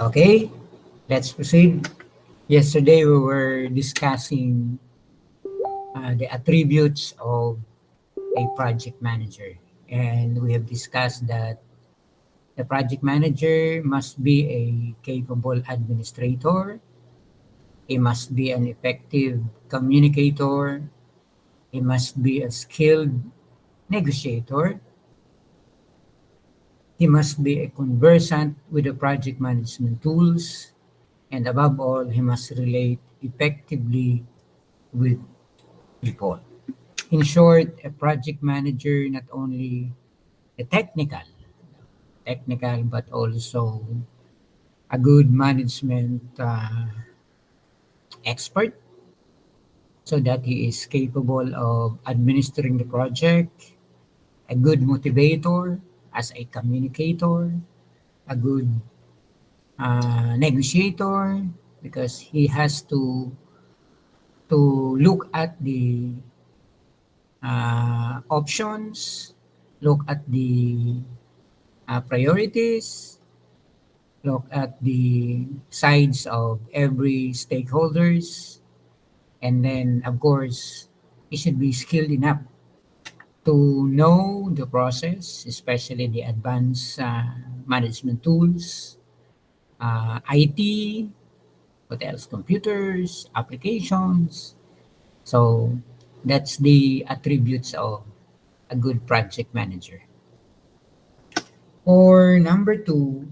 Okay, let's proceed. Yesterday we were discussing the attributes of a project manager, and we have discussed that the project manager must be a capable administrator, he must be an effective communicator, he must be a skilled negotiator, he must be a conversant with the project management tools, and above all, he must relate effectively with people. In short, a project manager not only a technical, but also a good management expert so that he is capable of administering the project, a good motivator as a communicator, a good negotiator because he has to look at the options, look at the priorities, look at the sides of every stakeholders, and then of course he should be skilled enough to know the process, especially the advanced management tools, IT, what else, computers, applications. So that's the attributes of a good project manager. Or number two,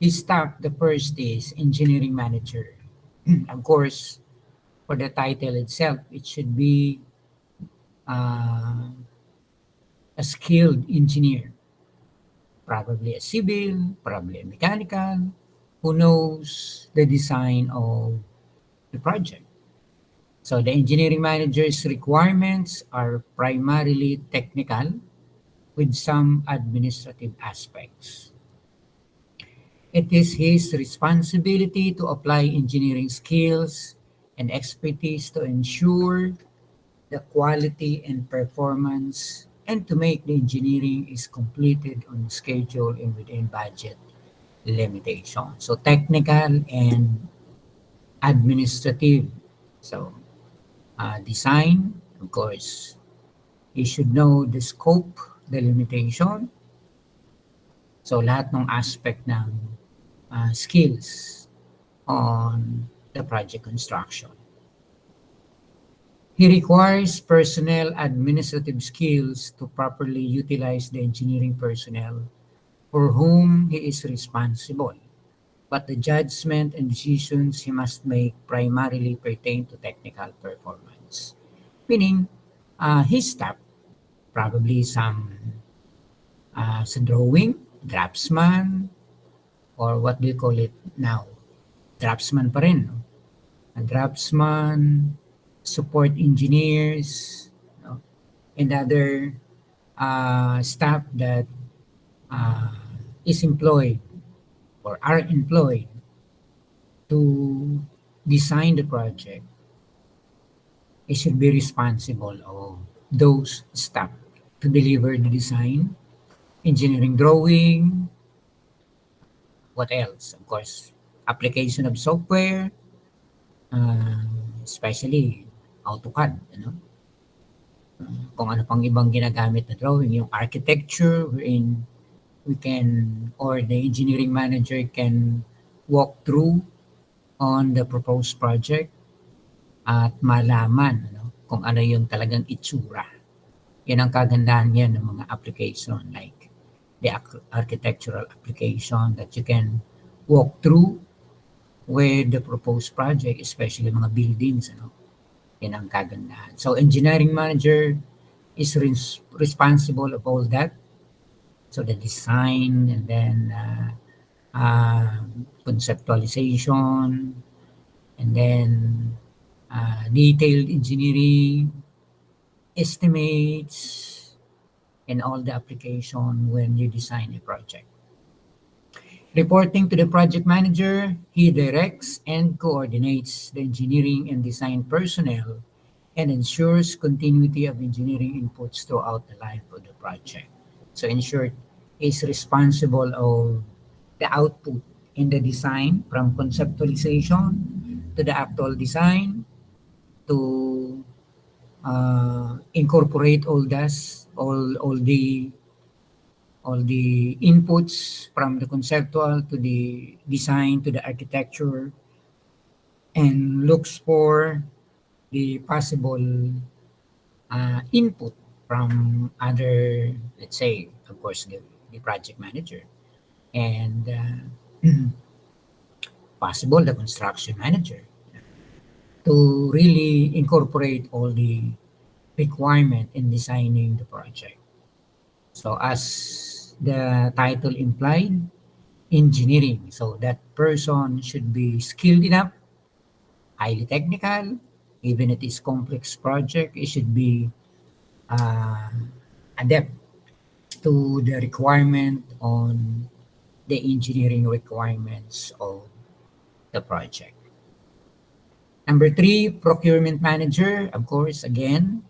his staff, the first is engineering manager. Of course, for the title itself, it should be uh, a skilled engineer, probably a civil, probably a mechanical, who knows the design of the project. So the engineering manager's requirements are primarily technical with some administrative aspects. It is his responsibility to apply engineering skills and expertise to ensure the quality and performance and to make the engineering is completed on schedule and within budget limitation. So technical and administrative. So design, of course, you should know the scope, the limitation. So lahat ng aspect ng skills on the project construction. He requires personnel administrative skills to properly utilize the engineering personnel for whom he is responsible. But the judgment and decisions he must make primarily pertain to technical performance. Meaning, his staff, probably some sa drawing, draftsman, or what do you call it now? Draftsman pa rin. No? A draftsman, support engineers, no? And other staff that uh, is employed or are employed to design the project, it should be responsible of those staff to deliver the design, engineering drawing, what else? Of course, application of software, uh, especially AutoCAD, kung ano pang ibang ginagamit na drawing, yung architecture wherein we can or the engineering manager can walk through on the proposed project at malaman kung ano yung talagang itsura. Yan ang kagandahan yan ng mga application like the architectural application that you can walk through with the proposed project, especially mga buildings. Yan ang kagandahan. So engineering manager is responsible of all that. So the design and then conceptualization and then detailed engineering, estimates, and all the application when you design a project. Reporting to the project manager, he directs and coordinates the engineering and design personnel and ensures continuity of engineering inputs throughout the life of the project. So in short, is responsible of the output in the design from conceptualization to the actual design to incorporate all the inputs from the conceptual to the design to the architecture, and looks for the possible input from other, let's say, of course, the project manager, and possible the construction manager, to really incorporate all the requirement in designing the project. So as the title implied, engineering. So that person should be skilled enough, highly technical, even if it is complex project, it should be uh, adept to the requirement on the engineering requirements of the project. Number three, procurement manager. Of course, again,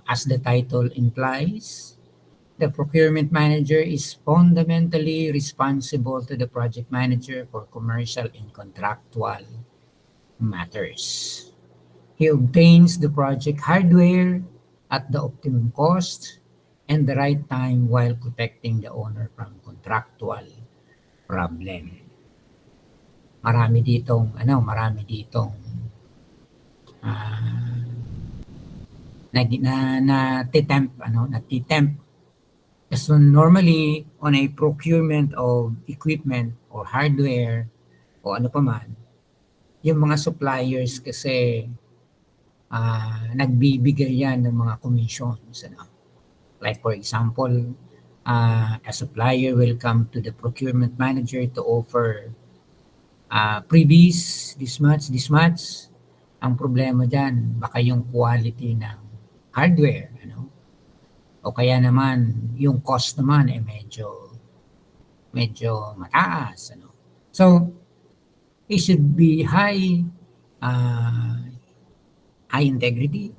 as the title implies, the procurement manager is fundamentally responsible to the project manager for commercial and contractual matters. He obtains the project hardware at the optimum cost and the right time while protecting the owner from contractual problem. Marami ditong ah, natitempt. So normally on a procurement of equipment or hardware o ano pa man, yung mga suppliers kasi nagbibigay yan ng mga commissions. Like for example, a supplier will come to the procurement manager to offer freebies, this much. Ang problema dyan, baka yung quality ng hardware, o kaya naman yung cost naman medyo mataas. So, it should be high integrity.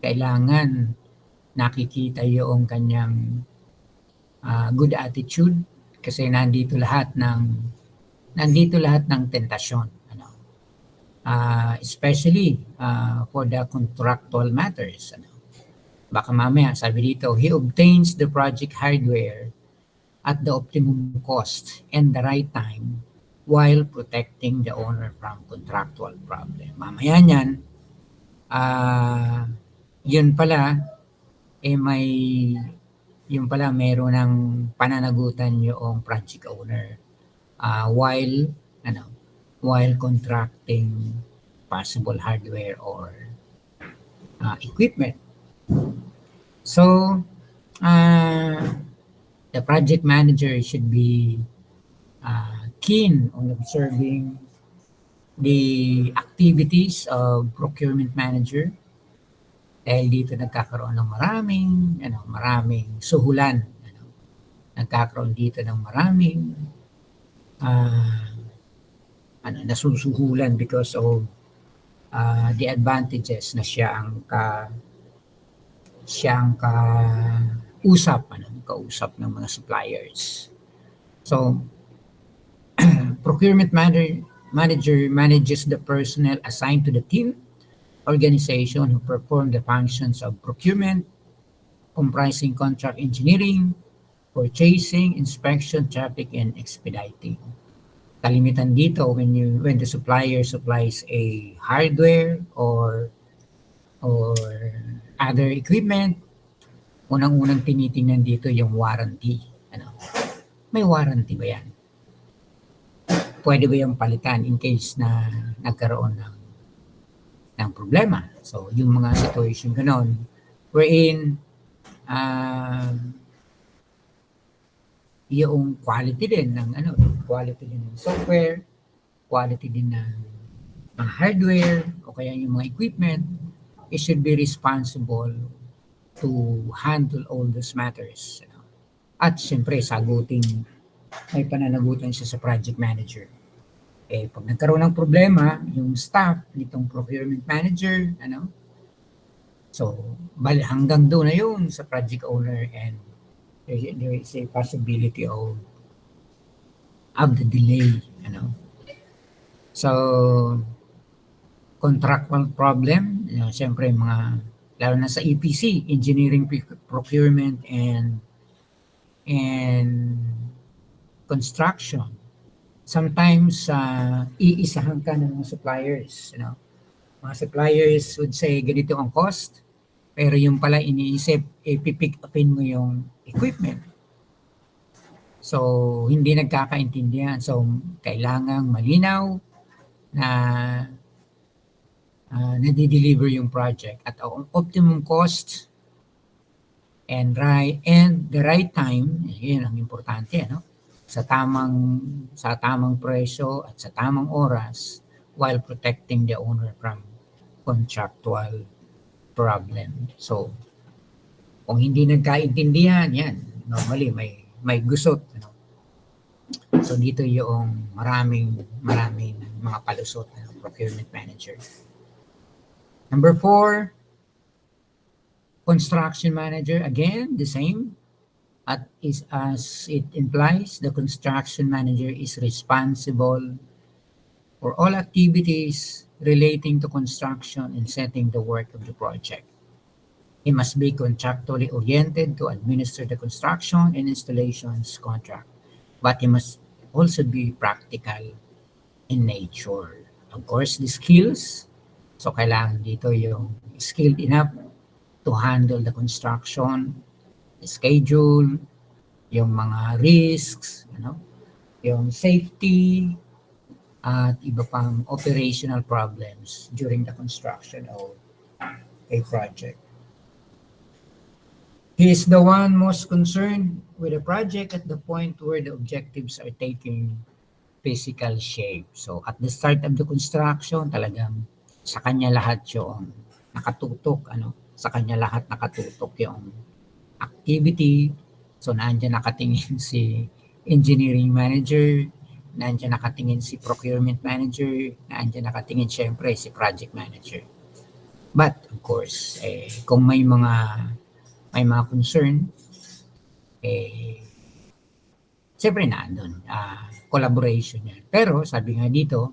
Kailangan nakikita yung kanyang good attitude, kasi nandito lahat ng tentasyon, especially for the contractual matters. Baka mamaya sabi dito, he obtains the project hardware at the optimum cost and the right time while protecting the owner from contractual problem. Mamaya niyan, yun pala, meron ng pananagutan yung project owner while contracting possible hardware or equipment. So the project manager should be keen on observing the activities of procurement manager, dahil dito nagkakaroon ng maraming suhulan. Nagkakaroon dito ng maraming nasusuhulan because of the advantages na siya ang kausap ng mga suppliers. So, procurement manager manages the personnel assigned to the team organization who perform the functions of procurement, comprising contract engineering, purchasing, inspection, traffic, and expediting. Kalimitan dito when the supplier supplies a hardware or other equipment, unang-unang tinitingnan dito yung warranty. May warranty ba yan? Pwede ba yung palitan in case na nagkaroon ng problema? So, yung mga situation ganon, wherein yung quality din ng software, quality din ng mga hardware, o kaya yung mga equipment, it should be responsible to handle all those matters. At siyempre, may pananagutan siya sa project manager. Pag nagkaroon ng problema, yung staff nitong procurement manager, so, hanggang doon na yun sa project owner, and there is a possibility of of the delay, So, contractual problem, siyempre lalo na sa EPC, engineering procurement and construction. Sometimes, iisahan ka ng mga suppliers, Mga suppliers would say, ganito ang cost, pero yung pala iniisip, pipick upin mo yung equipment. So, hindi nagkakaintindihan. So, kailangang malinaw na nadi-deliver yung project at ang optimum cost and the right time, yun ang importante, sa tamang presyo at sa tamang oras while protecting the owner from contractual problem. So, kung hindi nagkaintindihan, yan, normally may gusot. So, dito yung maraming mga palusot ng procurement manager. Number 4, construction manager. Again, the same. As it implies, the construction manager is responsible for all activities relating to construction and setting the work of the project. He must be contractually oriented to administer the construction and installations contract, but he must also be practical in nature. Of course, the skills. So, kailangan dito yung skilled enough to handle the construction, the schedule, yung mga risks, yung safety, at iba pang operational problems during the construction of a project. He is the one most concerned with the project at the point where the objectives are taking physical shape. So at the start of the construction, talagang sa kanya lahat yung nakatutok, sa kanya lahat nakatutok yung activity. So nandiyan nakatingin si engineering manager, nandiyan nakatingin si procurement manager, nandiyan nakatingin syempre si project manager. But of course, kung may mga concern, siyempre nandun, collaboration yan. Pero sabi nga dito,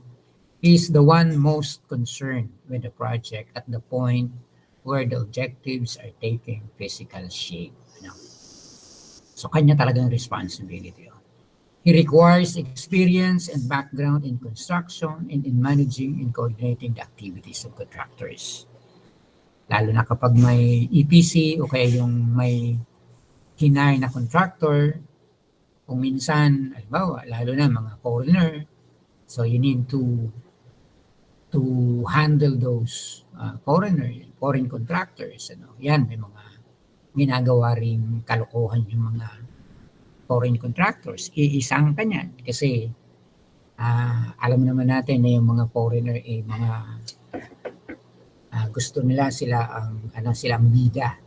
he is the one most concerned with the project at the point where the objectives are taking physical shape. So kanya talagang responsibility. He requires experience and background in construction and in managing and coordinating the activities of contractors. Lalo na kapag may EPC o kaya yung may hinay na contractor, kung minsan, halimbawa, lalo na mga foreigner, so you need to handle those foreign contractors. Yan, may mga ginagawa ring kalokohan yung mga foreign contractors. Iisang ka niyan kasi alam naman natin na yung mga foreigner mga gusto nila sila ang bida.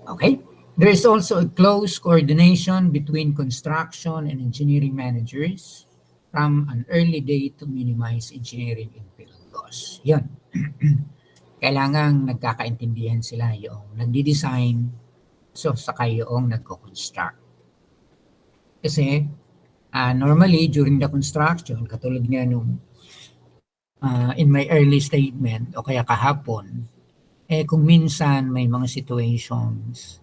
Okay? There is also a close coordination between construction and engineering managers from an early date to minimize engineering and build costs. Yan. Kailangang nagkakaintindihan sila yung nagdi-design, so saka yung nagko-construct. Kasi normally during the construction, katulad nga nung in my early statement o kaya kahapon, kung minsan may mga situations,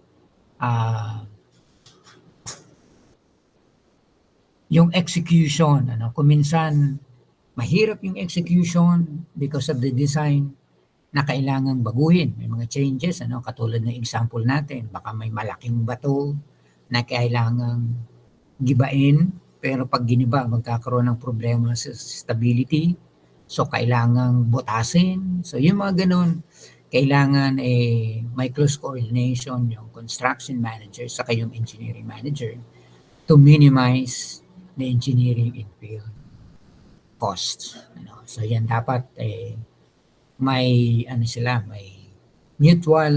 yung execution, kung minsan mahirap yung execution because of the design na kailangang baguhin. May mga changes, katulad ng example natin, baka may malaking bato na kailangang gibain, pero pag giniba, magkakaroon ng problema sa stability. So, kailangang butasin. So, yung mga ganun, kailangan may close coordination yung construction manager sa yung engineering manager to minimize the engineering and build costs. So, yan dapat may mutual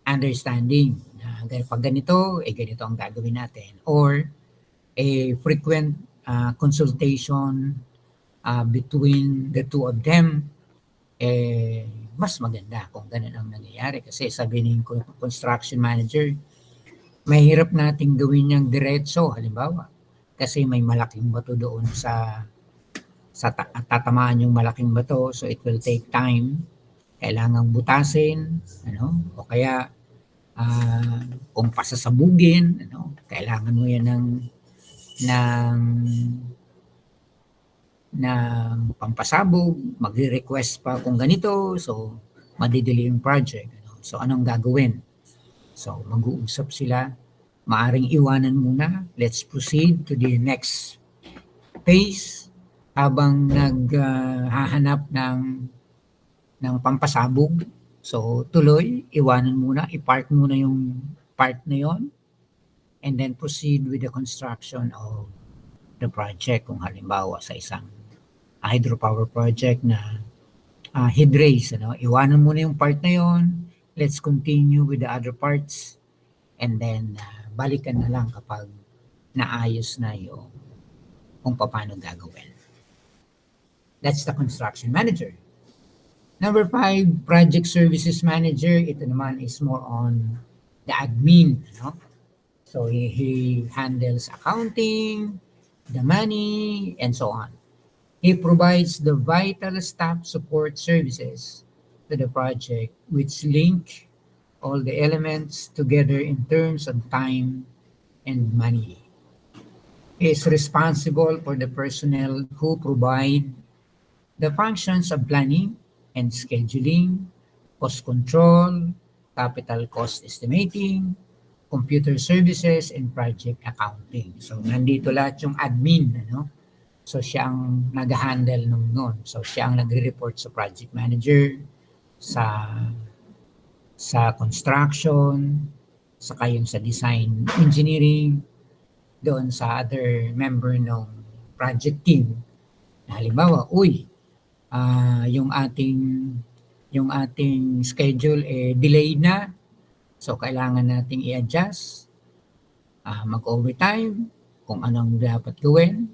understanding na pag ganito, ganito ang gagawin natin. Or a frequent consultation between the two of them mas maganda kung ganun ang nangyayari. Kasi sabi ng construction manager, mahirap nating gawin niyang diretso, halimbawa. Kasi may malaking bato doon tatamaan yung malaking bato, so it will take time. Kailangang butasin, o kaya kung pasasabugin, kailangan mo yan ng pampasabog, magre-request pa kung ganito, so madidili yung project. So anong gagawin? So mag-uusap sila, maaring iwanan muna, let's proceed to the next phase habang naghahanap ng pampasabog. So tuloy, iwanan muna, i-park muna yung part na yon, and then proceed with the construction of the project. Kung halimbawa sa isang hydropower project na head race, iwanan muna yung part na yon, let's continue with the other parts, and then balikan na lang kapag naayos na yung kung paano gagawin. That's the construction manager. Number 5, project services manager. Ito naman is more on the admin. So he handles accounting, the money, and so on. He provides the vital staff support services to the project, which link all the elements together in terms of time and money. He is responsible for the personnel who provide the functions of planning and scheduling, cost control, capital cost estimating, computer services, and project accounting. So nandito lahat yung admin, So siya ang nag-handle nun. So siya ang nagre-report sa project manager, sa construction, saka yung sa design engineering, doon sa other member ng project team. Halimbawa, yung ating schedule delayed na, so kailangan nating i-adjust, mag-overtime, kung anong dapat gawin.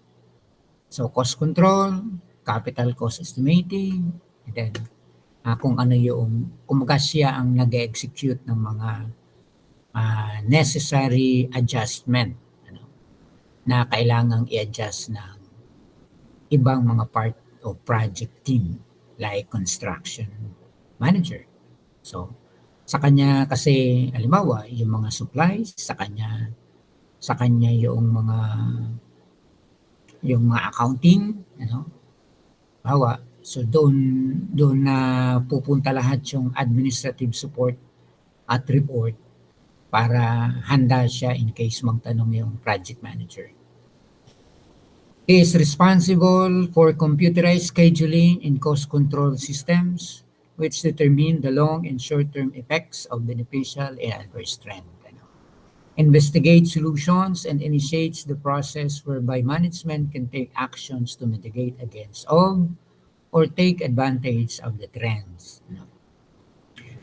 So cost control, capital cost estimating, and then kung ano yung, kumbaga siya ang nag-execute ng mga necessary adjustment na kailangang i-adjust ng ibang mga part of project team like construction manager. So sa kanya kasi, halimbawa, yung mga supplies, sa kanya yung mga accounting, halimbawa, so doon na pupunta lahat yung administrative support at report para handa siya in case magtanong yung project manager. He is responsible for computerized scheduling and cost control systems, which determine the long and short-term effects of beneficial and adverse trend. Investigates solutions and initiates the process whereby management can take actions to mitigate against all or take advantage of the trends.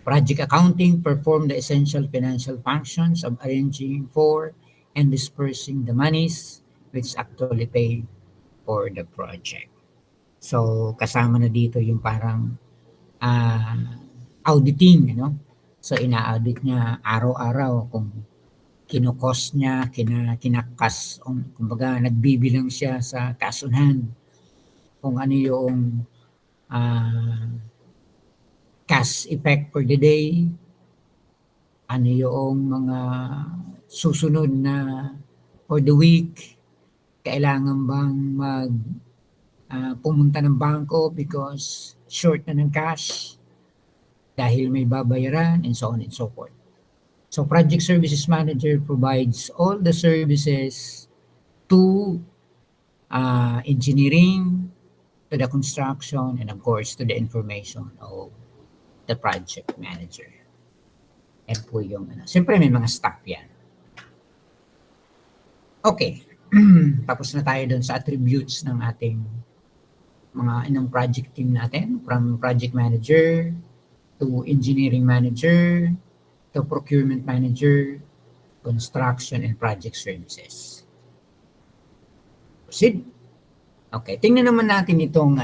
Project accounting perform the essential financial functions of arranging for and dispersing the monies which actually pay for the project. So kasama na dito yung parang auditing, So ina-audit niya araw-araw kung kino-cost niya, kinakas, kumbaga nagbibilang siya sa kasunan kung ano yung cash effect for the day, ano yung mga susunod na for the week, kailangan bang pumunta ng bangko because short na ng cash dahil may babayaran, and so on and so forth. So project services manager provides all the services to engineering, to the construction, and of course to the information of the project manager. Yan po yung siyempre may mga staff yan. Okay. Tapos na tayo doon sa attributes ng ating ng project team natin, from project manager to engineering manager to procurement manager, construction and project services. Proceed. Okay, tingnan naman natin itong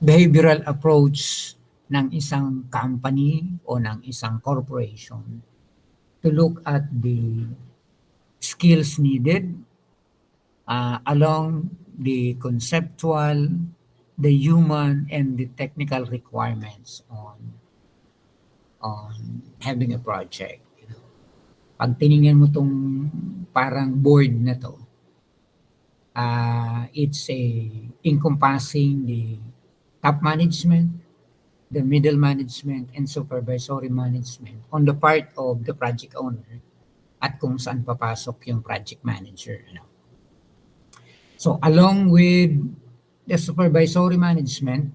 behavioral approach ng isang company o ng isang corporation to look at the skills needed along the conceptual, the human, and the technical requirements on having a project. Pag tiningnan mo tong parang board na to, it's encompassing the top management, the middle management, and supervisory management on the part of the project owner at kung saan papasok yung project manager. So along with the supervisory management,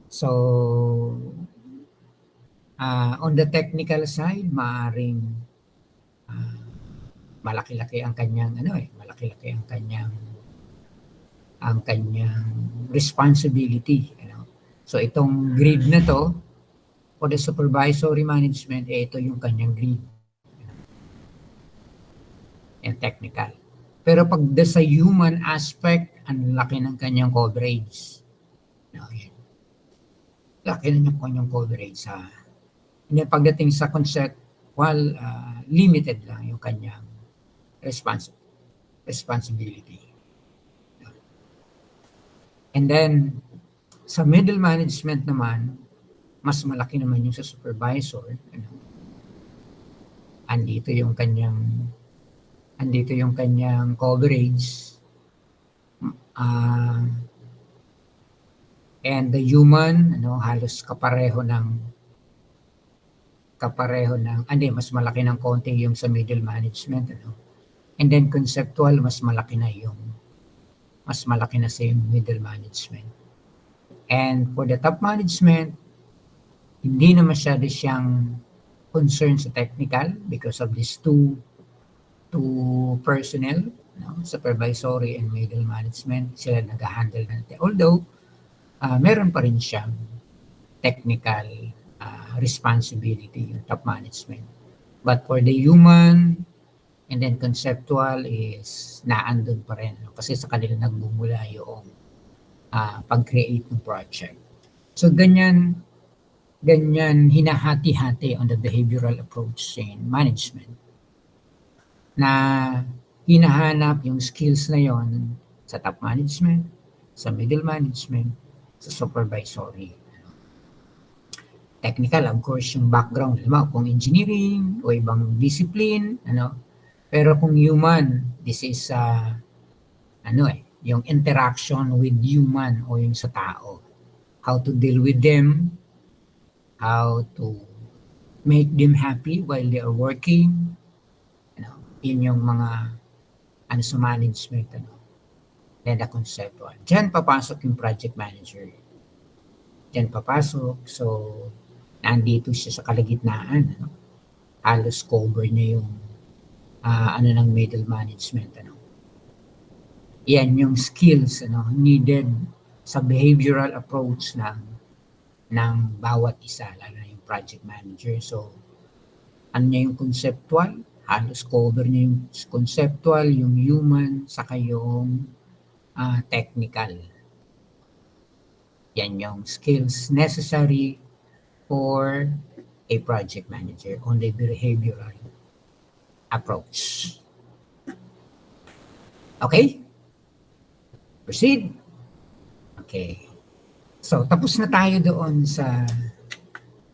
so on the technical side, maaring malaki-laki ang kanyang malaki-laki ang kanyang responsibility. So itong grade na to for the supervisory management, ito yung kanyang grade and technical. Pero pag sa human aspect, ang laki ng kanyang coverage. Laki na yung kanyang coverage. And then pagdating sa conceptual, limited lang yung kanyang responsibility. And then, sa middle management naman, mas malaki naman yung sa supervisor. Andito yung kanyang coverage. And the human, halos kapareho ng mas malaki ng konti yung sa middle management. And then conceptual, mas malaki na sa middle management. And for the top management, hindi na masyado siyang concerned sa technical because of these two personnel, supervisory and middle management, sila nag-handle natin. Although, meron pa rin siyang technical responsibility, yung top management. But for the human and then conceptual is naandun pa rin. Kasi sa kanila nagbumula yung pag-create ng project. So ganyan hinahati-hati on the behavioral approach in management na hinahanap yung skills na yon sa top management, sa middle management, sa supervisory. Technical, of course, yung background, kung engineering o ibang discipline, pero kung human, this is yung interaction with human o yung sa tao. How to deal with them, how to make them happy while they are working, yun yung mga sa management, then the conceptual. Diyan papasok yung project manager. Diyan papasok, so nandito siya sa kalagitnaan, halos cover niya yung ng middle management, Yan yung skills needed sa behavioral approach ng bawat isa, lalo na yung project manager. So niya yung conceptual, halos cover niya yung conceptual, yung human, saka yung technical. Yan yung skills necessary for a project manager on the behavioral approach. Okay? Proceed. Okay. So, tapos na tayo doon sa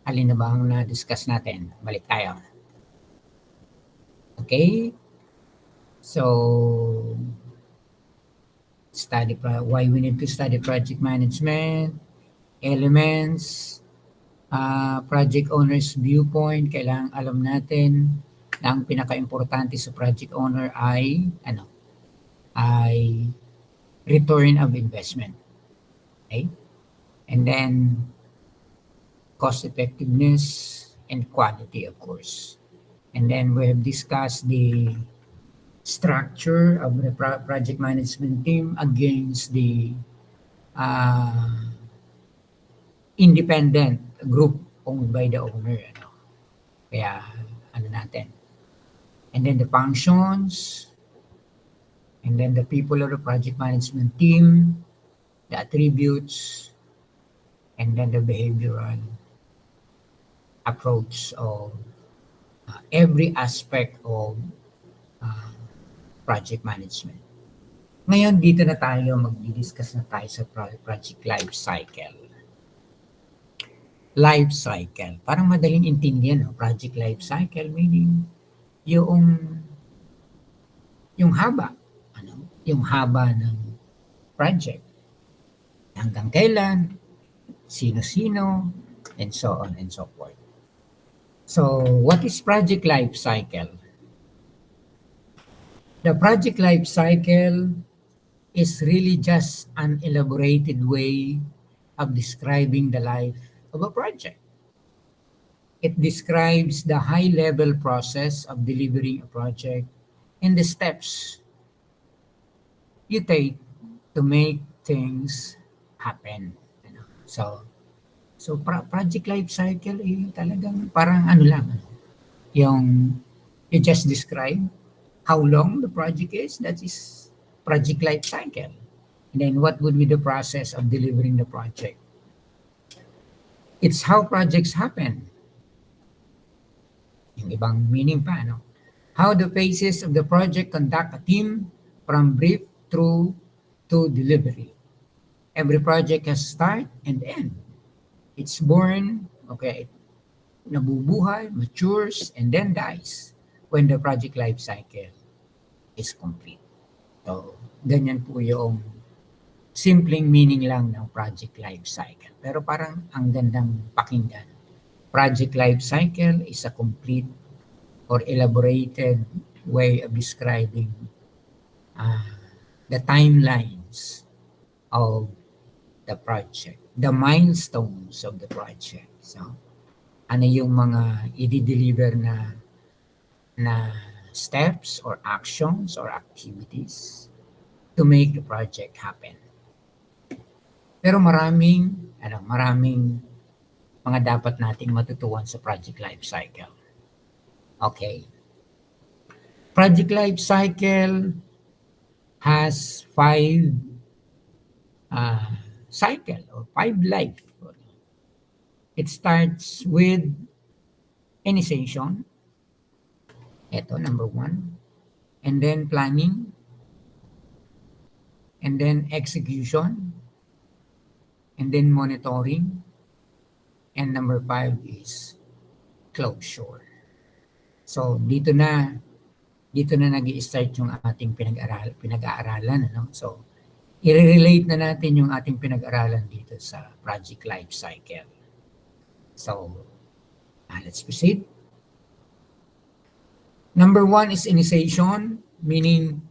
alin na ba ang na-discuss natin. Balik tayo. Okay? So, why we need to study project management, elements, project owner's viewpoint. Kailangan alam natin na ang pinaka-importante sa project owner ay return of investment. Okay? And then cost effectiveness and quality, of course. And then we have discussed the structure of the project management team against the independent group owned by the owner. Kaya natin. And then the functions, and then the people of the project management team, the attributes, and then the behavioral approach of every aspect of uh, project management. Ngayon, dito na tayo, mag-discuss na tayo sa project life cycle. Life cycle. Parang madaling intindihan, no? Project life cycle, meaning yung, yung haba. Ano? Yung haba ng project. Hanggang kailan, sino-sino, and so on and so forth. So, what is project life cycle? The project life cycle is really just an elaborated way of describing the life of a project. It describes the high-level process of delivering a project and the steps you take to make things happen. You know? So project life cycle talagang parang ano lang, yung you just describe how long the project is, that is project life cycle. And then what would be the process of delivering the project? It's how projects happen. Yung ibang meaning pa, no? How the phases of the project conduct a team from brief through to delivery. Every project has start and end. It's born, okay, nabubuhay, matures, and then dies when the project life cycle is complete. So, ganyan po yung simpleng meaning lang ng project life cycle. Pero parang ang gandang pakinggan. Project life cycle is a complete or elaborated way of describing uh, the timelines of the project, the milestones of the project. So, ano yung mga i-deliver na steps or actions or activities to make the project happen. Pero maraming mga dapat nating matutuhan sa project life cycle. Okay. Project life cycle has 5 cycle or 5 life. It starts with initiation. Ito, number 1. And then planning. And then execution. And then monitoring. And number 5 is closure. So, dito na nag-i-start yung ating pinag-aaralan. Ano? So, i-relate na natin yung ating pinag-aralan dito sa project life cycle. So, let's proceed. Number 1 is initiation, meaning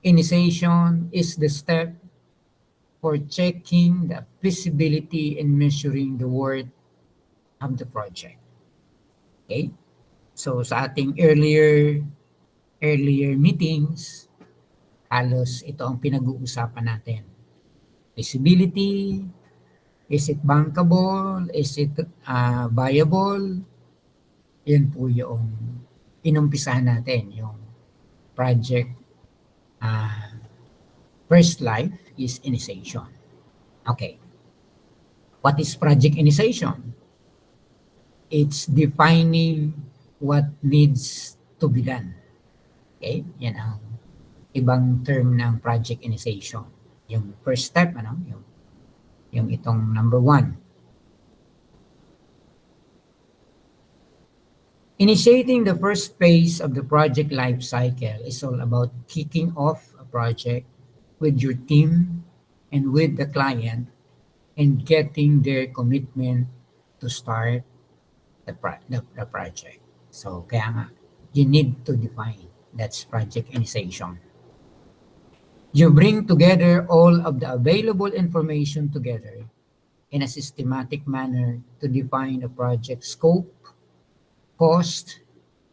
initiation is the step for checking the feasibility and measuring the worth of the project. Okay? So, sa ating earlier meetings, halos ito ang pinag-uusapan natin. Feasibility, is it bankable, is it viable? Yan po yung inumpisahan natin, yung project first life is initiation. Okay. What is project initiation? It's defining what needs to be done. Okay? Yan ang ibang term ng project initiation. Yung first step, yung itong number 1. Initiating the first phase of the project life cycle is all about kicking off a project with your team and with the client and getting their commitment to start the project. So, kaya nga, you need to define. That's project initiation. You bring together all of the available information together in a systematic manner to define the project scope, cost,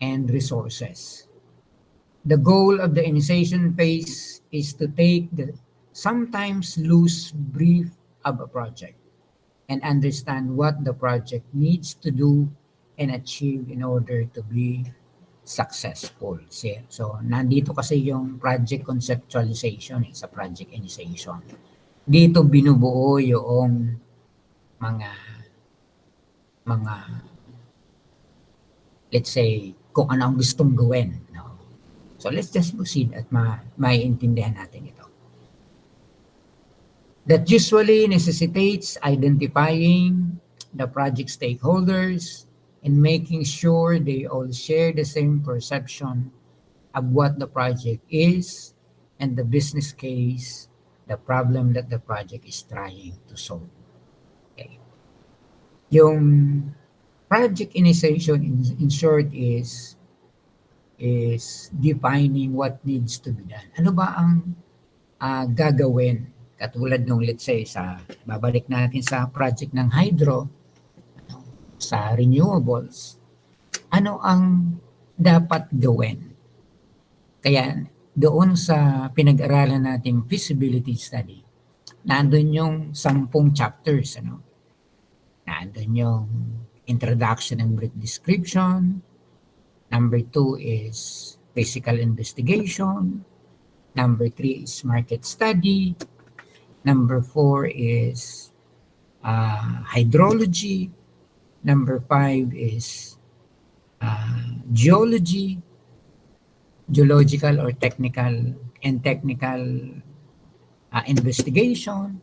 and resources. The goal of the initiation phase is to take the sometimes loose brief of a project and understand what the project needs to do and achieve in order to be successful. So, nandito kasi yung project conceptualization sa project initiation. Dito binubuo yung mga mga let's say kung ano ang gustong gawin, no? So let's just proceed at maiintindihan natin ito. That usually necessitates identifying the project stakeholders and making sure they all share the same perception of what the project is and the business case, the problem that the project is trying to solve. Okay. Yung project initiation in short is defining what needs to be done. Ano ba ang gagawin? Katulad nung let's say babalik natin sa project ng hydro, ano, sa renewables, ano ang dapat gawin? Kaya doon sa pinag-aralan nating feasibility study, nandun yung 10 chapters, ano? Nandun yung introduction and brief description. Number 2 is physical investigation. Number 3 is market study. Number 4 is hydrology. Number 5 is geology, geological or technical investigation.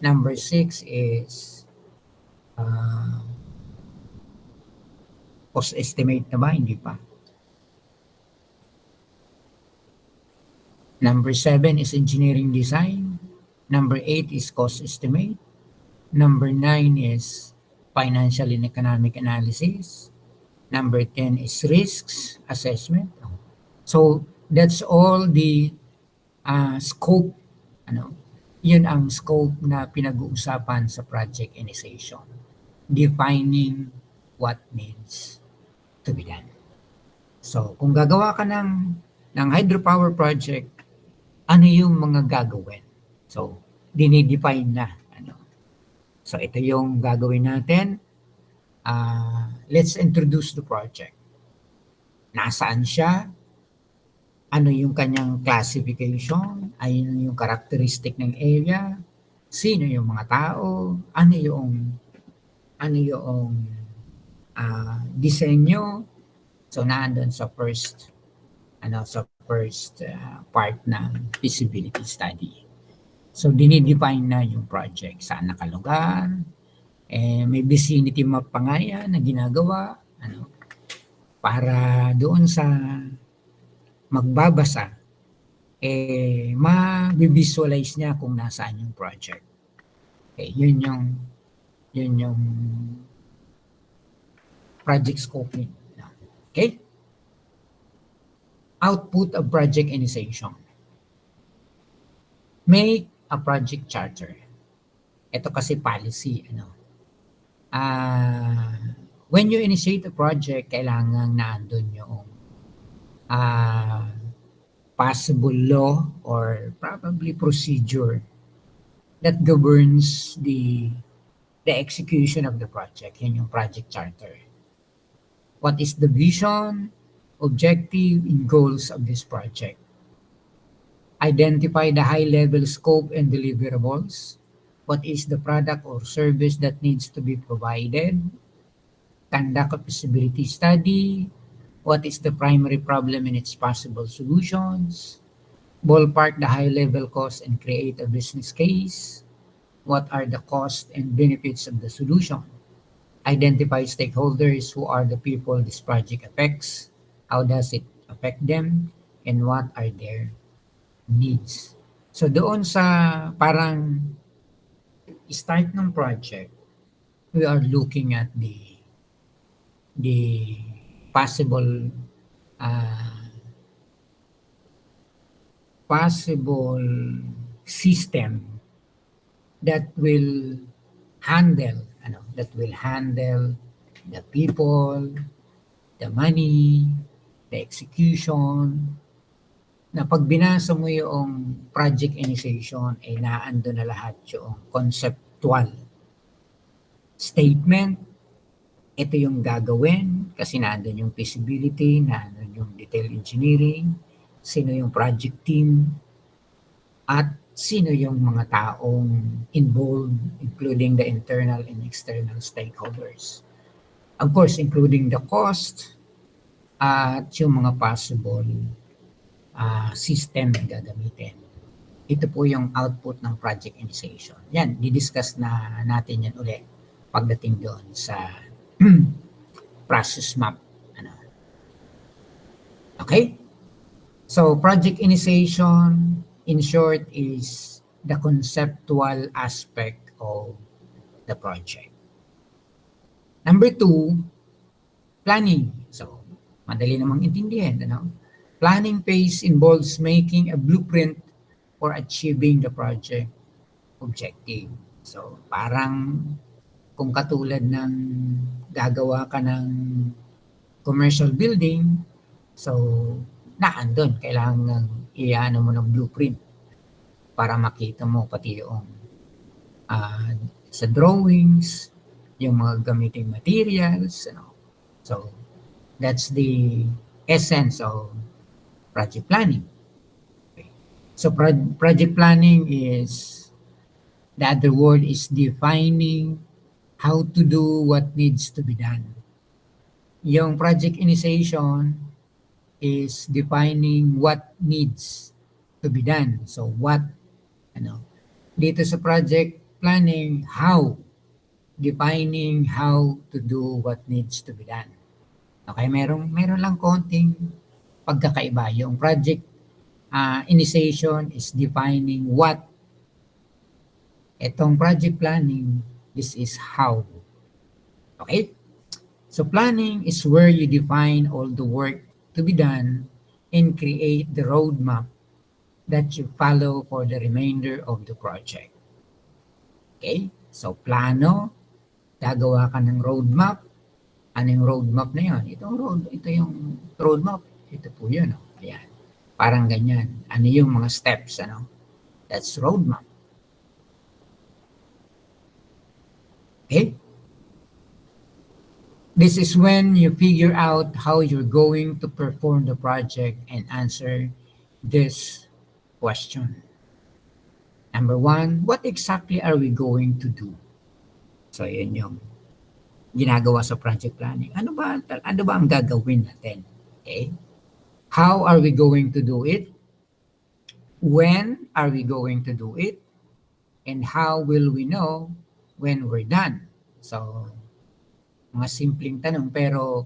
Number 6 is cost estimate na ba? Hindi pa. Number 7 is engineering design. Number 8 is cost estimate. Number 9 is financial and economic analysis. Number 10 is risks assessment. So that's all the scope. Yun ang scope na pinag-uusapan sa project initiation. Defining what needs to be done. So kung gagawa ka ng hydropower project, ano yung mga gagawin? So dinidefine na. So ito yung gagawin natin. Let's introduce the project. Nasaan siya? Ano yung kanyang classification? Ano yung characteristic ng area? Sino yung mga tao? Ano yung disenyo? So naandun sa first part ng feasibility study. So dinidefine na yung project, saan nakalugar, may vicinity map pa nga yan na ginagawa, para doon sa magbabasa, ma-visualize niya kung nasaan yung project. Okay, yun yung project scoping. Okay? Output of project initiation. Make a project charter. Ito kasi policy, when you initiate a project, kailangan naandun yung possible law or probably procedure that governs the execution of the project. Yan yung project charter. What is the vision, objective, and goals of this project? Identify the high-level scope and deliverables. What is the product or service that needs to be provided? Conduct a feasibility study. What is the primary problem and its possible solutions? Ballpark the high-level cost and create a business case. What are the costs and benefits of the solution? Identify stakeholders. Who are the people this project affects? How does it affect them? And what are their needs? So doon sa parang start ng project, we are looking at the possible system that will handle the people, the money, the execution. Na pag binasa mo yung project initiation, ay naando na lahat yung conceptual statement. Ito yung gagawin kasi nandun yung feasibility, nandun yung detail engineering, sino yung project team, at sino yung mga taong involved, including the internal and external stakeholders. Of course, including the cost at yung mga possible system na gagamitin. Ito po yung output ng project initiation. Yan, didiscuss na natin yan ulit pagdating doon sa process map. Ano. Okay? So, project initiation, in short, is the conceptual aspect of the project. Number 2, planning. So, madali namang intindihan. Ano? Planning phase involves making a blueprint for achieving the project objective. So, parang kung katulad ng gagawa ka ng commercial building, so, naandun, kailangan iano mo ng blueprint para makita mo pati yung sa drawings, yung mga gamiting materials. Ano. So, that's the essence of project planning. Okay. So, project planning is, the other word is defining how to do what needs to be done. Yung project initiation is defining what needs to be done. So, what, ano, dito sa project planning, how, defining how to do what needs to be done. Okay, meron lang konting pagkakaiba. Yung project initiation is defining what. Itong project planning, this is how. Okay? So planning is where you define all the work to be done and create the roadmap that you follow for the remainder of the project. Okay? So plano, gagawa ka ng roadmap. Ano yung roadmap na yun? Ito yung roadmap. Ito po yun. Oh. Ayan. Parang ganyan. Ano yung mga steps? Ano? That's roadmap. Okay? This is when you figure out how you're going to perform the project and answer this question. Number 1, what exactly are we going to do? So, yun yung ginagawa sa project planning. Ano ba ang gagawin natin? Okay? How are we going to do it? When are we going to do it? And how will we know when we're done? So, mga simpleng tanong pero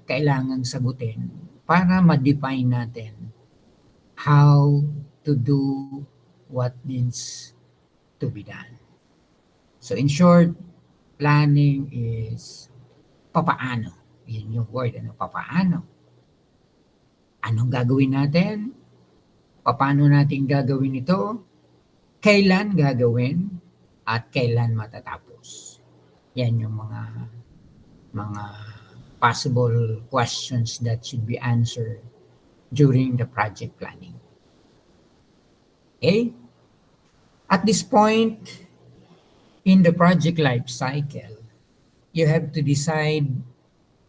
kailangan sagutin para ma-define natin how to do what needs to be done. So in short, planning is papaano. Yun yung word, ano, papaano. Anong gagawin natin? Paano natin gagawin ito? Kailan gagawin? At kailan matatapos? Yan yung mga possible questions that should be answered during the project planning. Okay? At this point in the project life cycle, you have to decide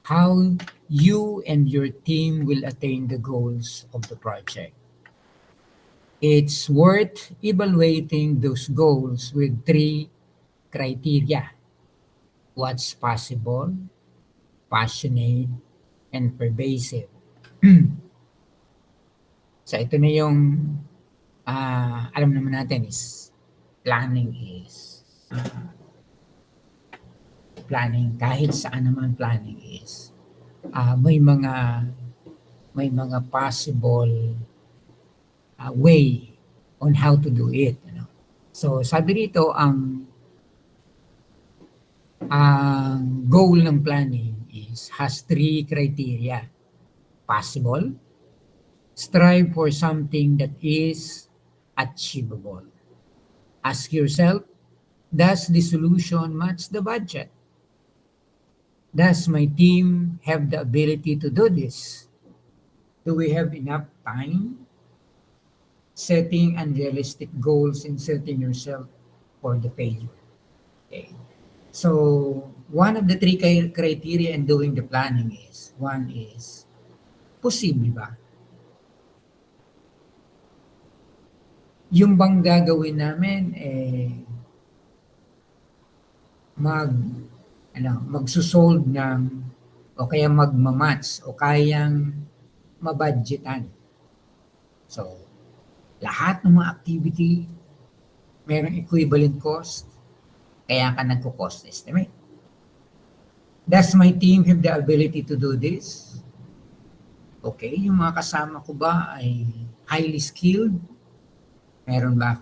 how you and your team will attain the goals of the project. It's worth evaluating those goals with 3 criteria. What's possible, passionate, and pervasive. So ito na yung alam naman natin is planning kahit saan naman planning is may mga possible way on how to do it. You know? So sabi rito ang goal ng planning has 3 criteria. Possible, strive for something that is achievable. Ask yourself, does the solution match the budget? Does my team have the ability to do this? Do we have enough time? Setting unrealistic goals and setting yourself for the failure. Okay. So, one of the 3 criteria in doing the planning is, 1 is, posible ba? yung bang gagawin namin, mag, magsusolve ng, o kaya magmamatch, o kayang mabudgetan. So, lahat ng mga activity, merong equivalent cost, kaya ka nagko-cost estimate. Does my team have the ability to do this? Okay, yung mga kasama ko ba ay highly skilled? Meron ba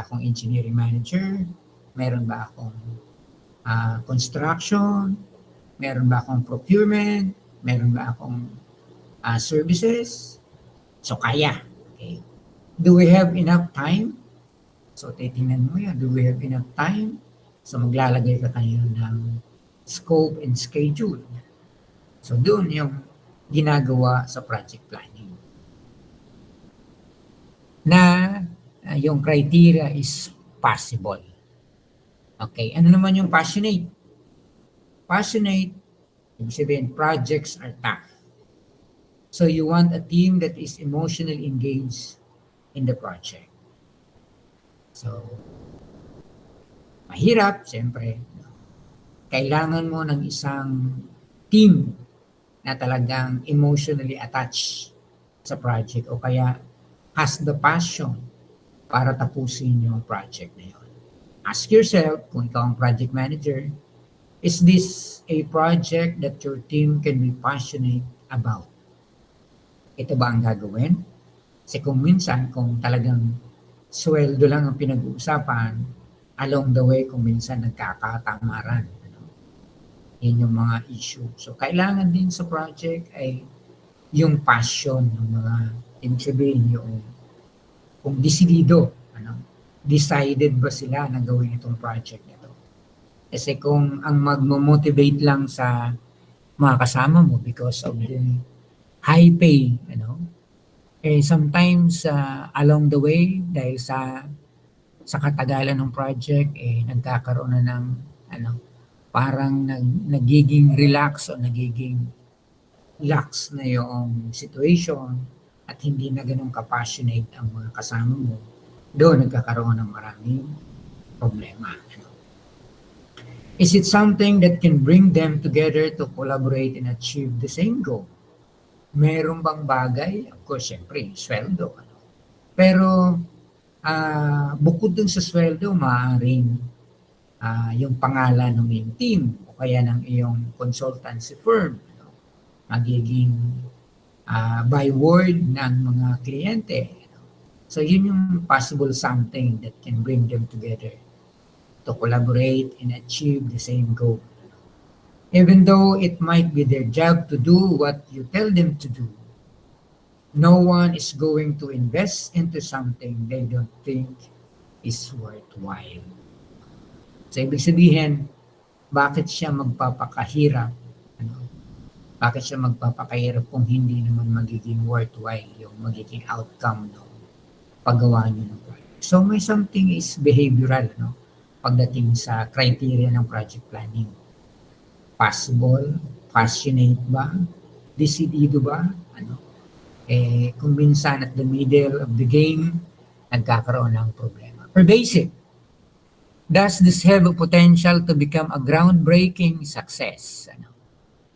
akong engineering manager? Meron ba akong construction? Meron ba akong procurement? Meron ba akong services? So, kaya. Okay. Do we have enough time? So, titingnan mo yan. Do we have enough time? So, maglalagay ka kayo ng scope and schedule. So, doon yung ginagawa sa project planning. Na yung criteria is possible. Okay, ano naman yung passionate? Passionate, ibig sabihin, projects are tough. So you want a team that is emotionally engaged in the project. So, mahirap, siyempre. Kailangan mo ng isang team na talagang emotionally attached sa project o kaya has the passion para tapusin yung project na yun. Ask yourself, kung ikaw ang project manager, is this a project that your team can be passionate about? Ito ba ang gagawin? Kasi kung minsan, kung talagang sweldo lang ang pinag-uusapan, along the way, kung minsan nagkakatamaran. Yun yung mga issue. So, kailangan din sa project ay yung passion ng mga, ibig sabihin yung kung desidido, decided ba sila na gawin itong project nito. Kasi kung ang magmo-motivate lang sa mga kasama mo because of the high pay, sometimes along the way, dahil sa katagalan ng project, nagkakaroon na ng, parang nagiging relax o nagiging lax na yung situation at hindi na ganun ka-passionate ang mga kasama mo, doon nagkakaroon ng maraming problema. Is it something that can bring them together to collaborate and achieve the same goal? Meron bang bagay? Of course, syempre, sweldo. Pero bukod dun sa sweldo, maaaring yung pangalan ng iyong team o kaya ng iyong consultancy firm magiging by word ng mga kliyente. So yun yung possible something that can bring them together to collaborate and achieve the same goal. Even though it might be their job to do what you tell them to do, no one is going to invest into something they don't think is worthwhile. So ibig sabihin, bakit siya magpapakahirap? Bakit siya magpapakahirap kung hindi naman magiging worthwhile yung magiging outcome ng paggawa niyo ng project? So may something is behavioral, pagdating sa criteria ng project planning. Possible, passionate ba, decidido ba, kung minsan at the middle of the game, nagkakaroon ng problema. Pervasive. Does this have a potential to become a groundbreaking success?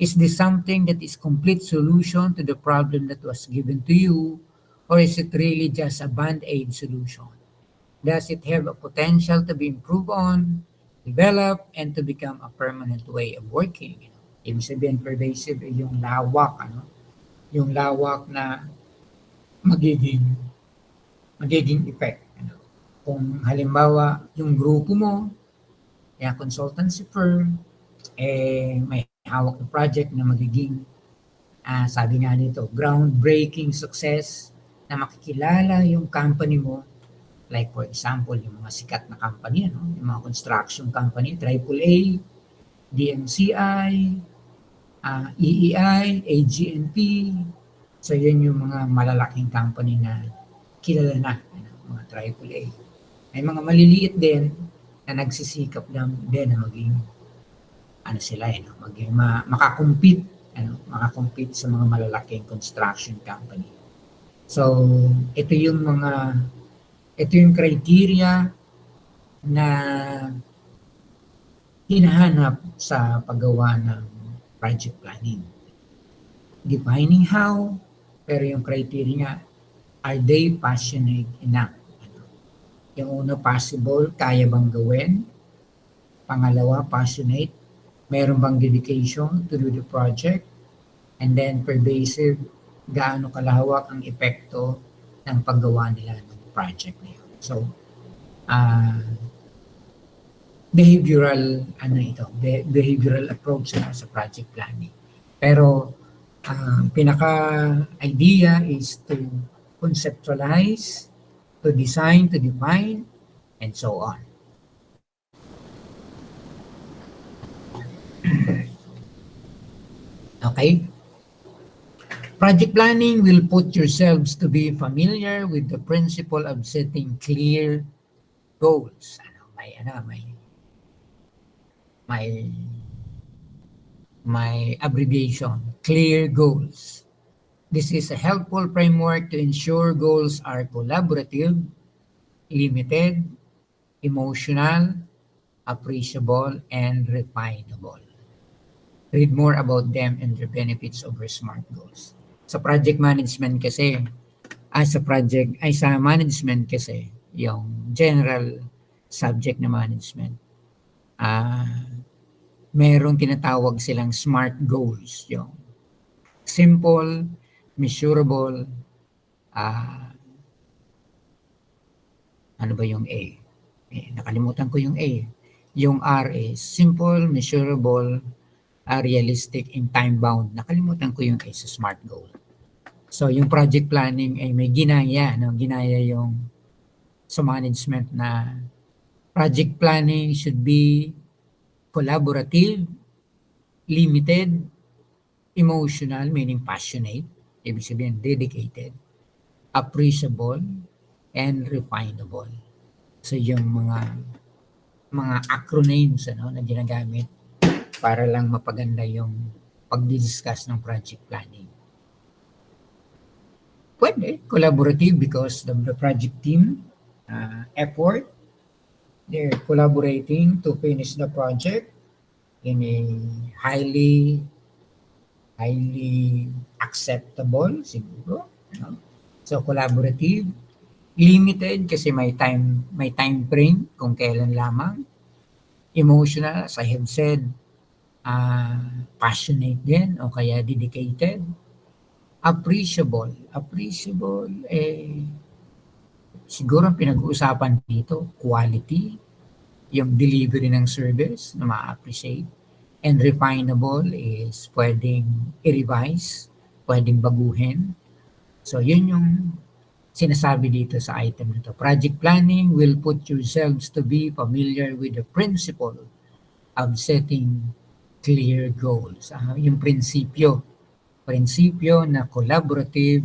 Is this something that is complete solution to the problem that was given to you, or is it really just a band-aid solution? Does it have a potential to be improved on, developed, and to become a permanent way of working? Ibig sabihin, pervasive yung lawak, yung lawak na magiging effect. Kung halimbawa, yung grupo mo, kaya consultancy firm, may hawak na project na magiging, sabi nga nito, groundbreaking success na makikilala yung company mo. Like for example, yung mga sikat na company, yung mga construction company, AAA, DMCI, EEI, AGNP. So yun yung mga malalaking company na kilala na, mga AAA. May mga maliliit din na nagsisikap lang din na maging makakompete sa mga malalaking construction company. So, ito yung ito yung criteria na hinahanap sa paggawa ng project planning. Defining how, pero yung criteria nga, are they passionate enough? Yung una, possible, kaya bang gawin? Pangalawa, passionate, meron bang dedication to do the project? And then pervasive, gaano kalawak ang epekto ng paggawa nila ng project na yun. So, behavioral, behavioral approach na sa project planning. Pero, pinaka-idea is to conceptualize, to design, to define, and so on. Okay? Project planning will put yourselves to be familiar with the principle of setting clear goals. May abbreviation, clear goals. This is a helpful framework to ensure goals are collaborative, limited, emotional, appreciable, and refinable. Read more about them and their benefits over SMART goals. Sa project management kasi, sa management kasi, yung general subject na management, merong tinatawag silang SMART goals. Yung simple, measurable, ano ba yung A? Nakalimutan ko yung A. Yung R is simple, measurable, realistic, and time-bound. Nakalimutan ko yung A sa SMART goal. So, yung project planning ay may ginaya, ginaya yung sa management na project planning should be collaborative, limited, emotional, meaning passionate, ibig sabihin dedicated, appreciable, and refinable. So, yung mga acronyms na ginagamit para lang mapaganda yung pag-discuss ng project planning. Pwede, collaborative because the project team effort, they're collaborating to finish the project in a highly acceptable siguro. So collaborative, limited kasi may time frame kung kailan lamang. Emotional, as I have said, passionate din o kaya dedicated. Appreciable, siguro ang pinag-uusapan dito, quality, yung delivery ng service na ma-appreciate. And refinable is pwedeng i-revise, pwedeng baguhin. So yun yung sinasabi dito sa item na to. Project planning will put yourselves to be familiar with the principle of setting clear goals. Yung prinsipyo na collaborative,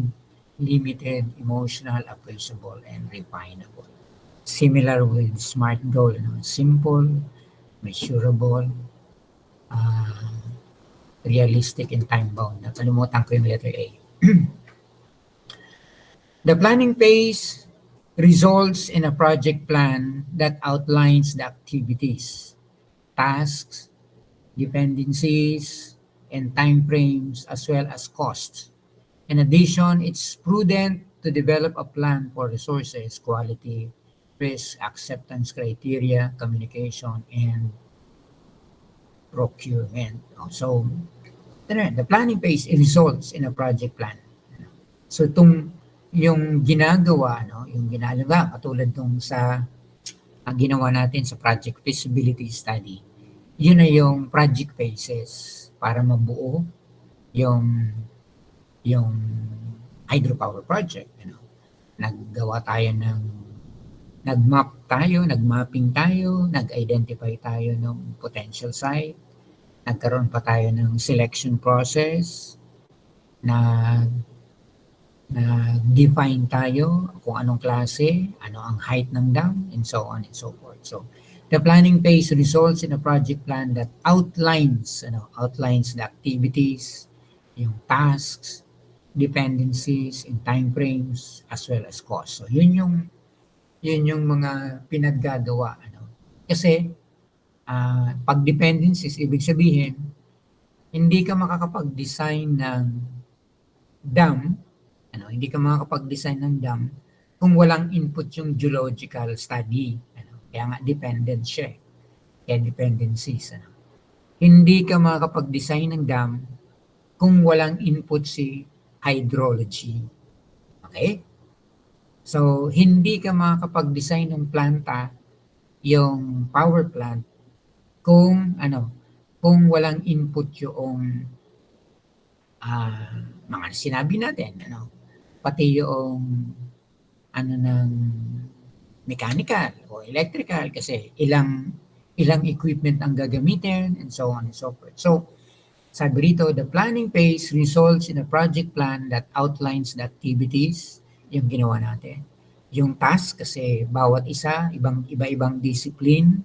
limited, emotional, appreciable, and refinable. Similar with SMART goal, simple, measurable, realistic, and time-bound. Nakalimutan ko yung letter A. The planning phase results in a project plan that outlines the activities, tasks, dependencies, and timeframes, as well as costs. In addition, it's prudent to develop a plan for resources, quality, risk, acceptance criteria, communication, and procurement. So, the planning phase results in a project plan. So, yung ginagawa, yung ginagawa, katulad nung sa ginawa natin sa project feasibility study, yun na yung project phases para mabuo yung hydropower project. Nag-mapping tayo, nag-identify tayo ng potential site, nagkaroon pa tayo ng selection process, define tayo kung anong klase, ano ang height ng dam, and so on and so forth. So, the planning phase results in a project plan that outlines the activities, yung tasks, dependencies in time frames as well as cost. So yun yung mga pinaggagawa, ano. Kasi pag dependencies, ibig sabihin hindi ka makakapag-design ng dam, ano, hindi ka makakapag-design ng dam kung walang input yung geological study, ano. Kaya nga dependent siya, eh. Kaya dependencies, ano. Hindi ka makakapag-design ng dam kung walang input si hydrology. Okay? So, hindi ka makakapag-design ng planta, yung power plant, kung walang input yung mga sinabi natin, ano, pati yung ng mechanical o electrical kasi ilang equipment ang gagamitin and so on and so forth. So, sabi rito, the planning phase results in a project plan that outlines the activities, yung ginawa natin. Yung task, kasi bawat isa, iba-ibang discipline.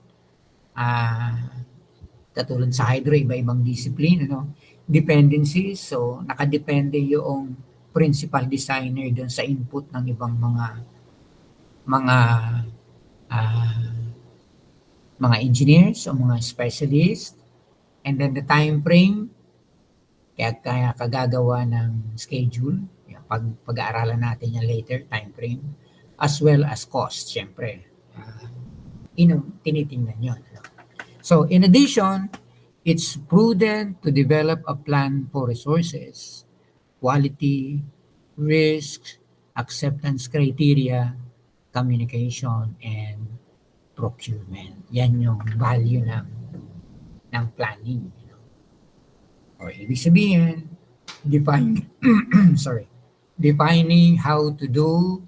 Katulad sa hydro, iba-ibang discipline. Ano? Dependencies, so nakadepende yung principal designer dun sa input ng ibang mga ah, mga engineers o mga specialists. And then the time frame, kaya kagagawa ng schedule, pag-aaralan natin yan later, time frame, as well as cost, syempre. Tinitingnan yun. Ano? So, in addition, it's prudent to develop a plan for resources, quality, risk, acceptance criteria, communication, and procurement. Yan yung value ng planning. Or ibig sabihin, defining how to do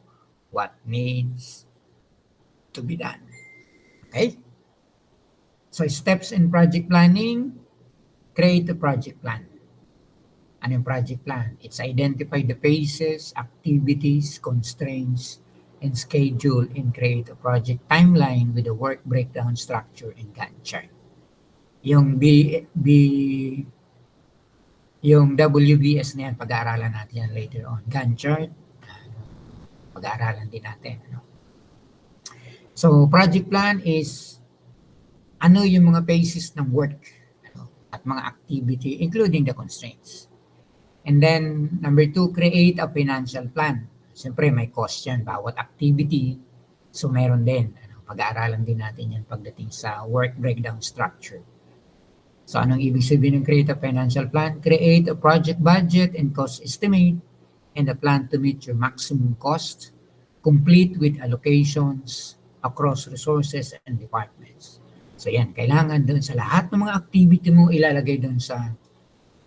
what needs to be done. Okay? So steps in project planning, create a project plan. Ano yung project plan? It's identify the phases, activities, constraints, and schedule and create a project timeline with a work breakdown structure and Gantt chart. Yung yung WBS na yan, pag-aaralan natin yan later on. Gantt chart, pag-aaralan din natin. Ano? So, project plan is ano yung mga phases ng work, ano, at mga activity, including the constraints. And then, number 2, create a financial plan. Siyempre, may cost yan, bawat activity. So, meron din. Ano, pag-aaralan din natin yan pagdating sa work breakdown structure. So, anong ibig sabihin ng create a financial plan? Create a project budget and cost estimate and a plan to meet your maximum cost, complete with allocations across resources and departments. So, yan. Kailangan doon sa lahat ng mga activity mo ilalagay doon sa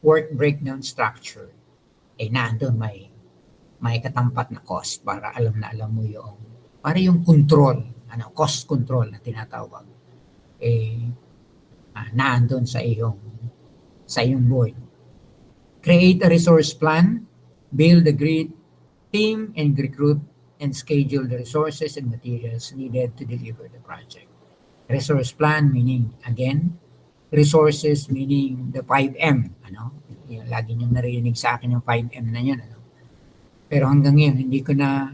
work breakdown structure. Nandun may katampat na cost para alam mo yung control, cost control na tinatawag. Naandun sa iyong board. Create a resource plan, build a great team, and recruit and schedule the resources and materials needed to deliver the project. Resource plan meaning, again, resources meaning the 5M. Lagi niyong narinig sa akin yung 5M na yun. Pero hanggang ngayon, hindi ko na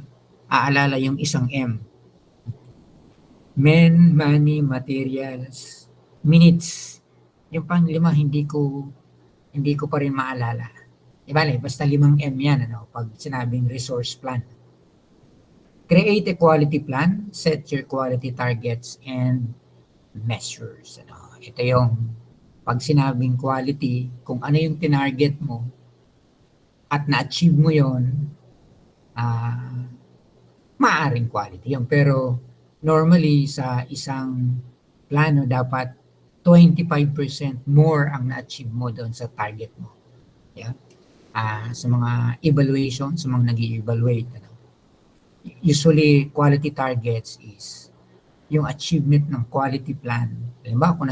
aalala yung isang M. Men, money, materials, minutes. Yung pang-5, hindi ko pa rin maalala. Basta 5M yan, pag sinabing resource plan. Create a quality plan, set your quality targets and measures. Ito yung pag sinabing quality, kung ano yung tinarget mo at na-achieve mo yon, maaaring quality yun. Pero normally sa isang plano dapat 25% more ang na-achieve mo doon sa target mo. Yeah? Sa mga evaluation, sa mga nag-i-evaluate. Usually, quality targets is yung achievement ng quality plan. Halimbawa, kung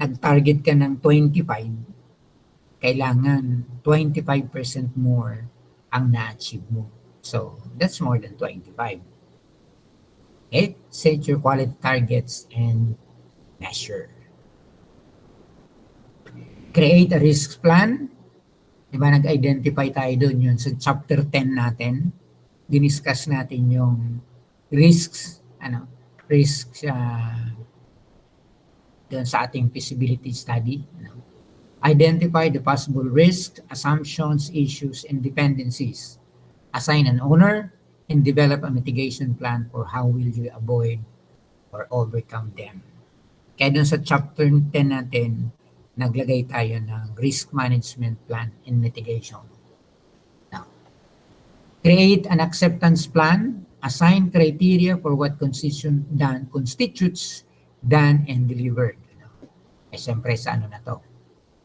nag-target ka ng 25, kailangan 25% more ang na-achieve mo. So, that's more than 25. Okay? Set your quality targets and measure. Create a risk plan. Di ba nag-identify tayo doon yun sa chapter 10 natin. Diniscuss natin yung risks, risks doon sa ating feasibility study. Identify the possible risks, assumptions, issues, and dependencies. Assign an owner and develop a mitigation plan for how will you avoid or overcome them. Kaya dun sa chapter 10 natin, naglagay tayo ng risk management plan and mitigation. Now, create an acceptance plan, assign criteria for what constitutes done and delivered. Siyempre sa ano na to,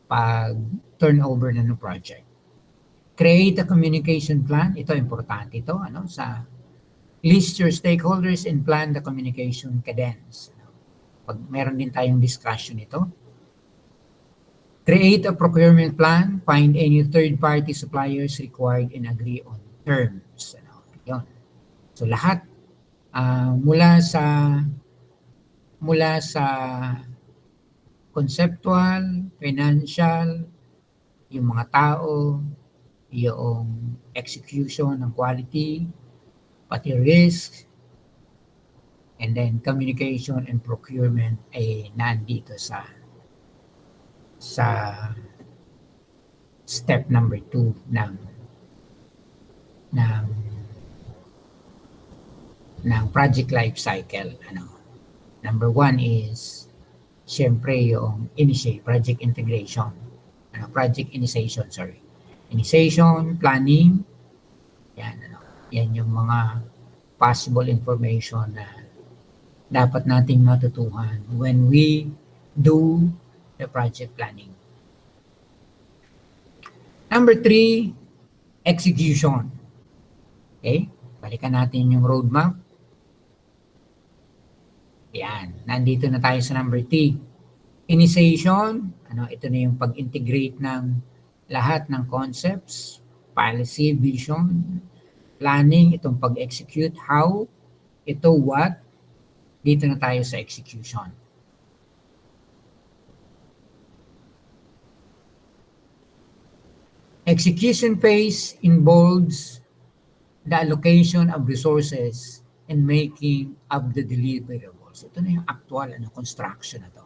pag turnover na ng project. Create a communication plan. Ito, importante ito. Sa list your stakeholders and plan the communication cadence. Pag meron din tayong discussion ito. Create a procurement plan. Find any third-party suppliers required and agree on terms. Yun. So lahat mula sa conceptual, financial, yung mga tao, yung execution ng quality, pati risk, and then communication and procurement ay nandito sa step number 2 ng project life cycle. Number 1 is siyempre yung project integration. Project initiation, sorry. Initiation, planning, yan yung mga possible information na dapat nating matutuhan when we do the project planning. Number 3, execution. Okay? Balikan natin yung roadmap. Yan. Nandito na tayo sa number 3. Initiation. Ito na yung pag-integrate ng lahat ng concepts, policy, vision, planning, itong pag-execute, how, ito what, dito na tayo sa execution. Execution phase involves the allocation of resources and making of the deliverables. Ito na yung actual construction na to.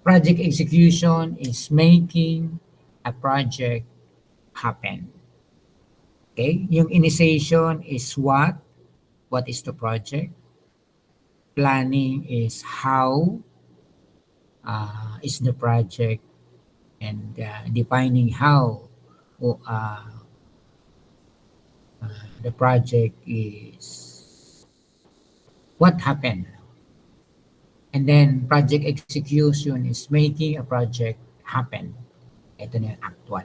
Project execution is making a project happen. Okay? Yung initiation is what is the project. Planning is how is the project, and defining how the project is what happened. And then project execution is making a project happen. Ito na yung actual.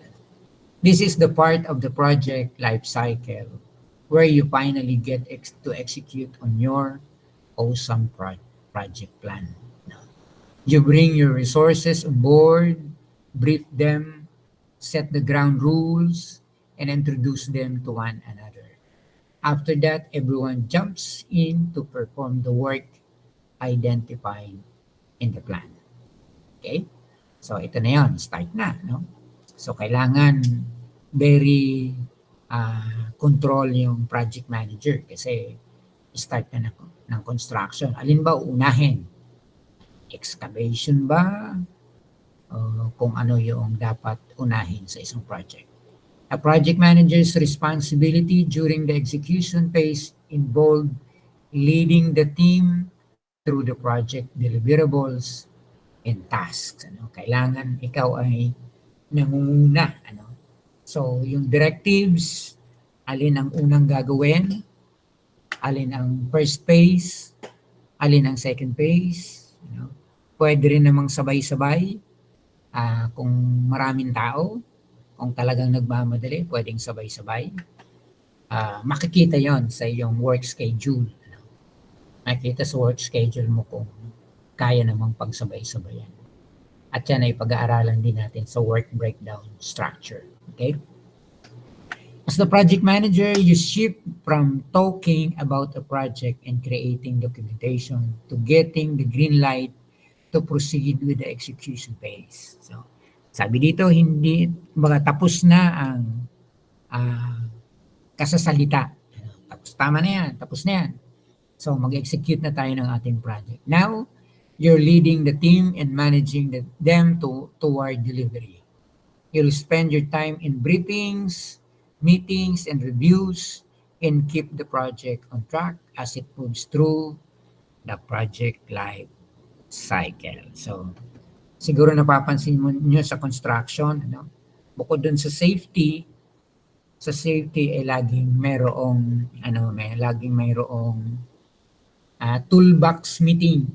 This is the part of the project life cycle where you finally get to execute on your awesome project plan. You bring your resources on board, brief them, set the ground rules, and introduce them to one another. After that, everyone jumps in to perform the work identified in the plan. Okay? So ito na yun, start na. So kailangan very control yung project manager kasi start na ng construction. Alin ba uunahin? Excavation ba? Kung ano yung dapat unahin sa isang project. A project manager's responsibility during the execution phase involved leading the team through the project deliverables and tasks. Kailangan ikaw ay nangunguna. So, yung directives, alin ang unang gagawin, alin ang first phase, alin ang second phase. Pwede rin namang sabay-sabay kung maraming tao, kung talagang nagmamadali, pwedeng sabay-sabay. Makikita yon sa iyong work schedule. Makikita sa work schedule mo kung kaya namang pagsabay-sabayan. At yan ay pag-aaralan din natin sa work breakdown structure. Okay? As the project manager, you shift from talking about a project and creating documentation to getting the green light to proceed with the execution phase. So, Sabi dito, hindi, baga tapos na ang ah, kasasalita. Tapos tama na yan, tapos na yan. So mag-execute na tayo ng ating project. Now, you're leading the team and managing them toward delivery. You'll spend your time in briefings, meetings, and reviews and keep the project on track as it moves through the project life cycle. So, siguro napapansin mo nyo sa construction, ano? Bukod dun sa safety ay laging mayroong laging mayroong toolbox meeting.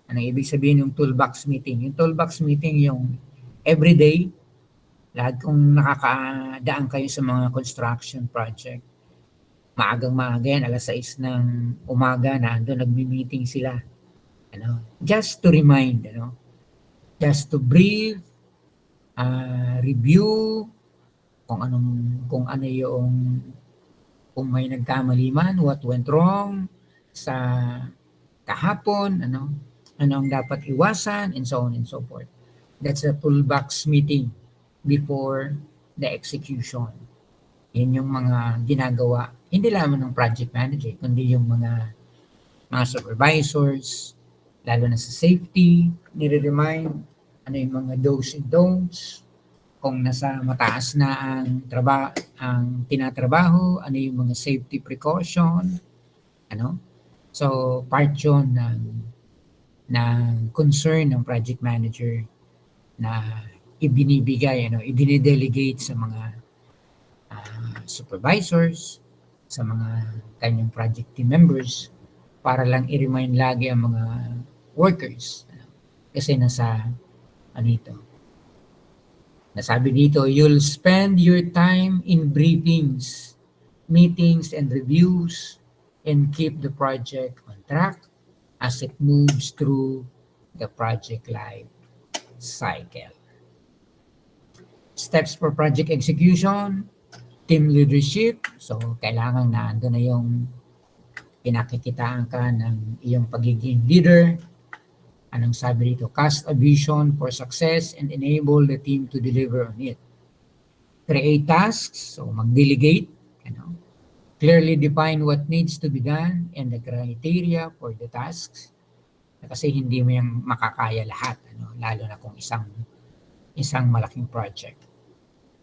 Ano ibig sabihin yung toolbox meeting? Yung toolbox meeting yung everyday, lahat kung nakakadaan kayo sa mga construction project, maagang-maaga yan, alas 6 ng umaga na ando nagmi-meeting sila. Just to remind, just to brief, review kung ano yung kung may nagkamali man, what went wrong sa kahapon, ano ang dapat iwasan, and so on and so forth. That's a toolbox meeting before the execution. Yan yung mga ginagawa, hindi lamang ng project manager, kundi yung mga supervisors, lalo na sa safety, nire-remind ano yung mga do's and don'ts, kung nasa mataas na ang tinatrabaho, ano yung mga safety precaution, So, part yun ng concern ng project manager na idinidelegate sa mga supervisors, sa mga kanyang project team members para lang i-remind lagi ang mga workers. Kasi nasabi dito, you'll spend your time in briefings, meetings, and reviews and keep the project on track as it moves through the project life cycle. Steps for project execution, team leadership. So, kailangan na ando na yung pinakikitaan ka ng iyong pagiging leader. Anong sabi dito? Cast a vision for success and enable the team to deliver on it. Create tasks, so mag-delegate. Clearly define what needs to be done and the criteria for the tasks. Kasi hindi mo yung makakaya lahat, lalo na kung isang malaking project.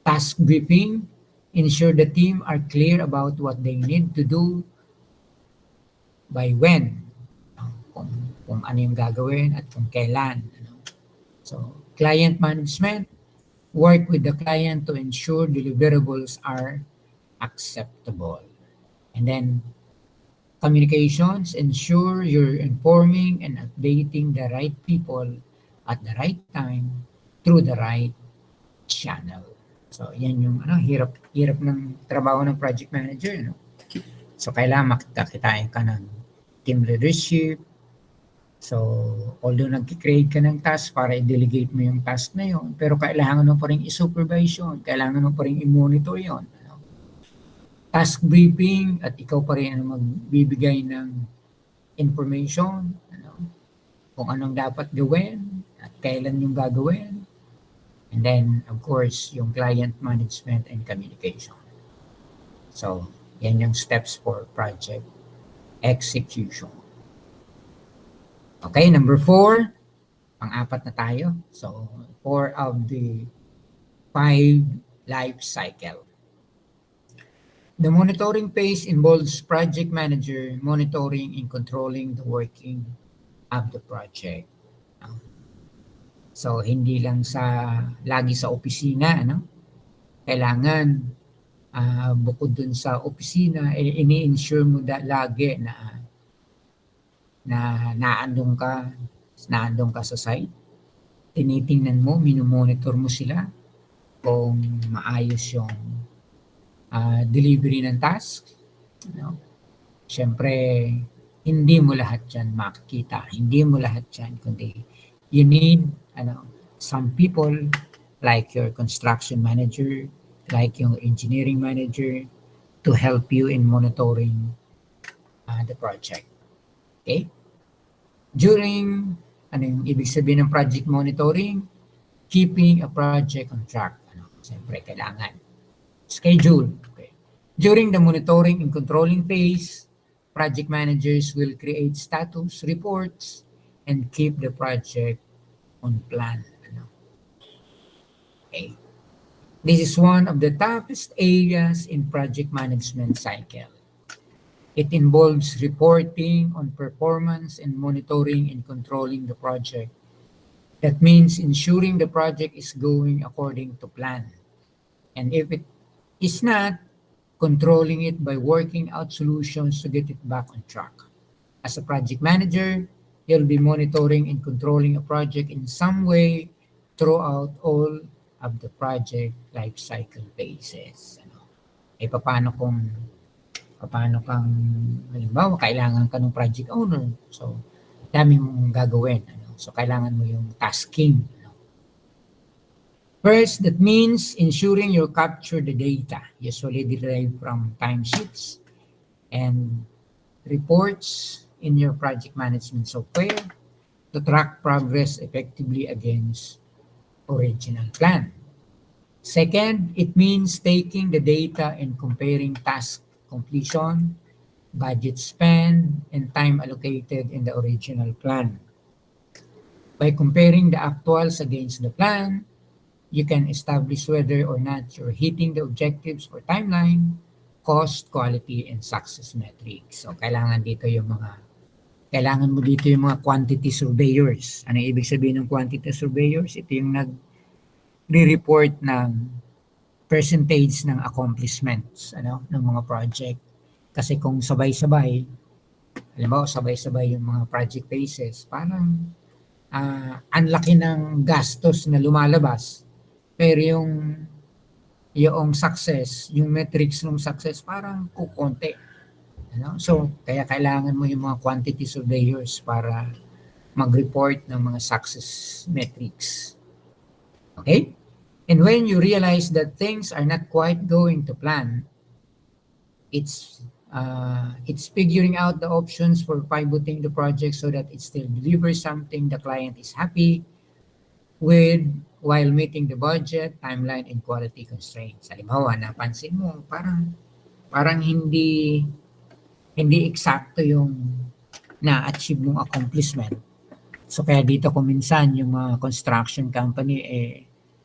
Task briefing, ensure the team are clear about what they need to do by when, kung ano yung gagawin at kung kailan. So, client management, work with the client to ensure deliverables are acceptable. And then, communications, ensure you're informing and updating the right people at the right time through the right channel. So, yan yung hirap ng trabaho ng project manager. So, kailangan makita-kitain ka ng team leadership. So, although nag-create ka ng task para i-delegate mo yung task na yon, pero kailangan mo pa rin i-supervise yun, kailangan mo pa rin i-monitor yon. Task briefing at ikaw pa rin ang magbibigay ng information, kung anong dapat gawin at kailan yung gagawin. And then, of course, yung client management and communication. So, yan yung steps for project execution. Okay, number 4, pang-apat na tayo. So, 4 of the 5 life cycle. The monitoring phase involves project manager monitoring and controlling the working of the project. So, hindi lang lagi sa opisina, kailangan bukod dun sa opisina, ini-ensure mo lagi na naandun ka sa site. Tinitingnan mo, minomonitor mo sila kung maayos yung delivery ng task. Siyempre, hindi mo lahat yan makikita. Hindi mo lahat yan, kundi you need some people like your construction manager, like your engineering manager to help you in monitoring the project. Okay? During, yung ibig sabihin ng project monitoring? keeping a project on track. Siyempre, kailangan. Schedule. Okay. During the monitoring and controlling phase, project managers will create status reports and keep the project on plan. Okay. This is one of the toughest areas in project management cycle. It involves reporting on performance and monitoring and controlling the project. That means ensuring the project is going according to plan. And if it is not, controlling it by working out solutions to get it back on track. As a project manager, you'll be monitoring and controlling a project in some way throughout all of the project life cycle phases. Paano kang, halimbawa, kailangan ka ng project owner. So, dami mong gagawin. So, kailangan mo yung tasking. First, that means ensuring you capture the data, usually derived from timesheets and reports in your project management software to track progress effectively against original plan. Second, it means taking the data and comparing task completion, budget spend, and time allocated in the original plan. By comparing the actuals against the plan, you can establish whether or not you're hitting the objectives for timeline, cost, quality, and success metrics. So, kailangan mo dito yung mga quantity surveyors. Ano ibig sabihin ng quantity surveyors? Ito yung nagre-report ng percentage ng accomplishments ng mga project. Kasi kung sabay-sabay, halimbawa sabay-sabay yung mga project phases, parang ang laki ng gastos na lumalabas. Pero yung success, yung metrics ng success, parang kukonti. So, kaya kailangan mo yung mga quantity surveyors para mag-report ng mga success metrics. Okay? And when you realize that things are not quite going to plan, it's figuring out the options for pivoting the project so that it still delivers something the client is happy with while meeting the budget, timeline, and quality constraints. Halimbawa, napansin mo, parang hindi eksakto yung na-achieve mong accomplishment. So, kaya dito kung minsan yung mga construction company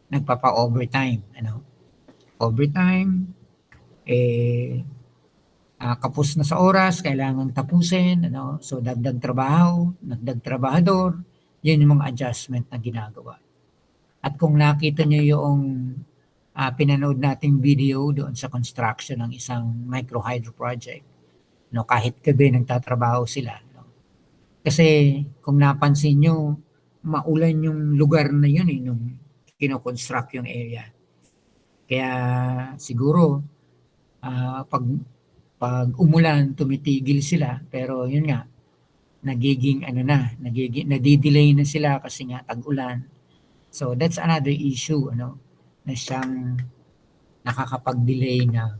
nagpapa-overtime. Overtime, kapos na sa oras, kailangan tapusin. So, dagdag trabahador, yun yung mga adjustment na ginagawa. At kung nakita nyo yung pinanood nating video doon sa construction ng isang microhydro project, kahit gabi nagtatrabaho sila. Kasi kung napansin nyo, maulan yung lugar na yun nung kinoconstruct yung area. Kaya siguro, pag umulan, tumitigil sila. Pero yun nga, nadidelay na sila kasi nga tag-ulan. So that's another issue na siyang nakakapag-delay ng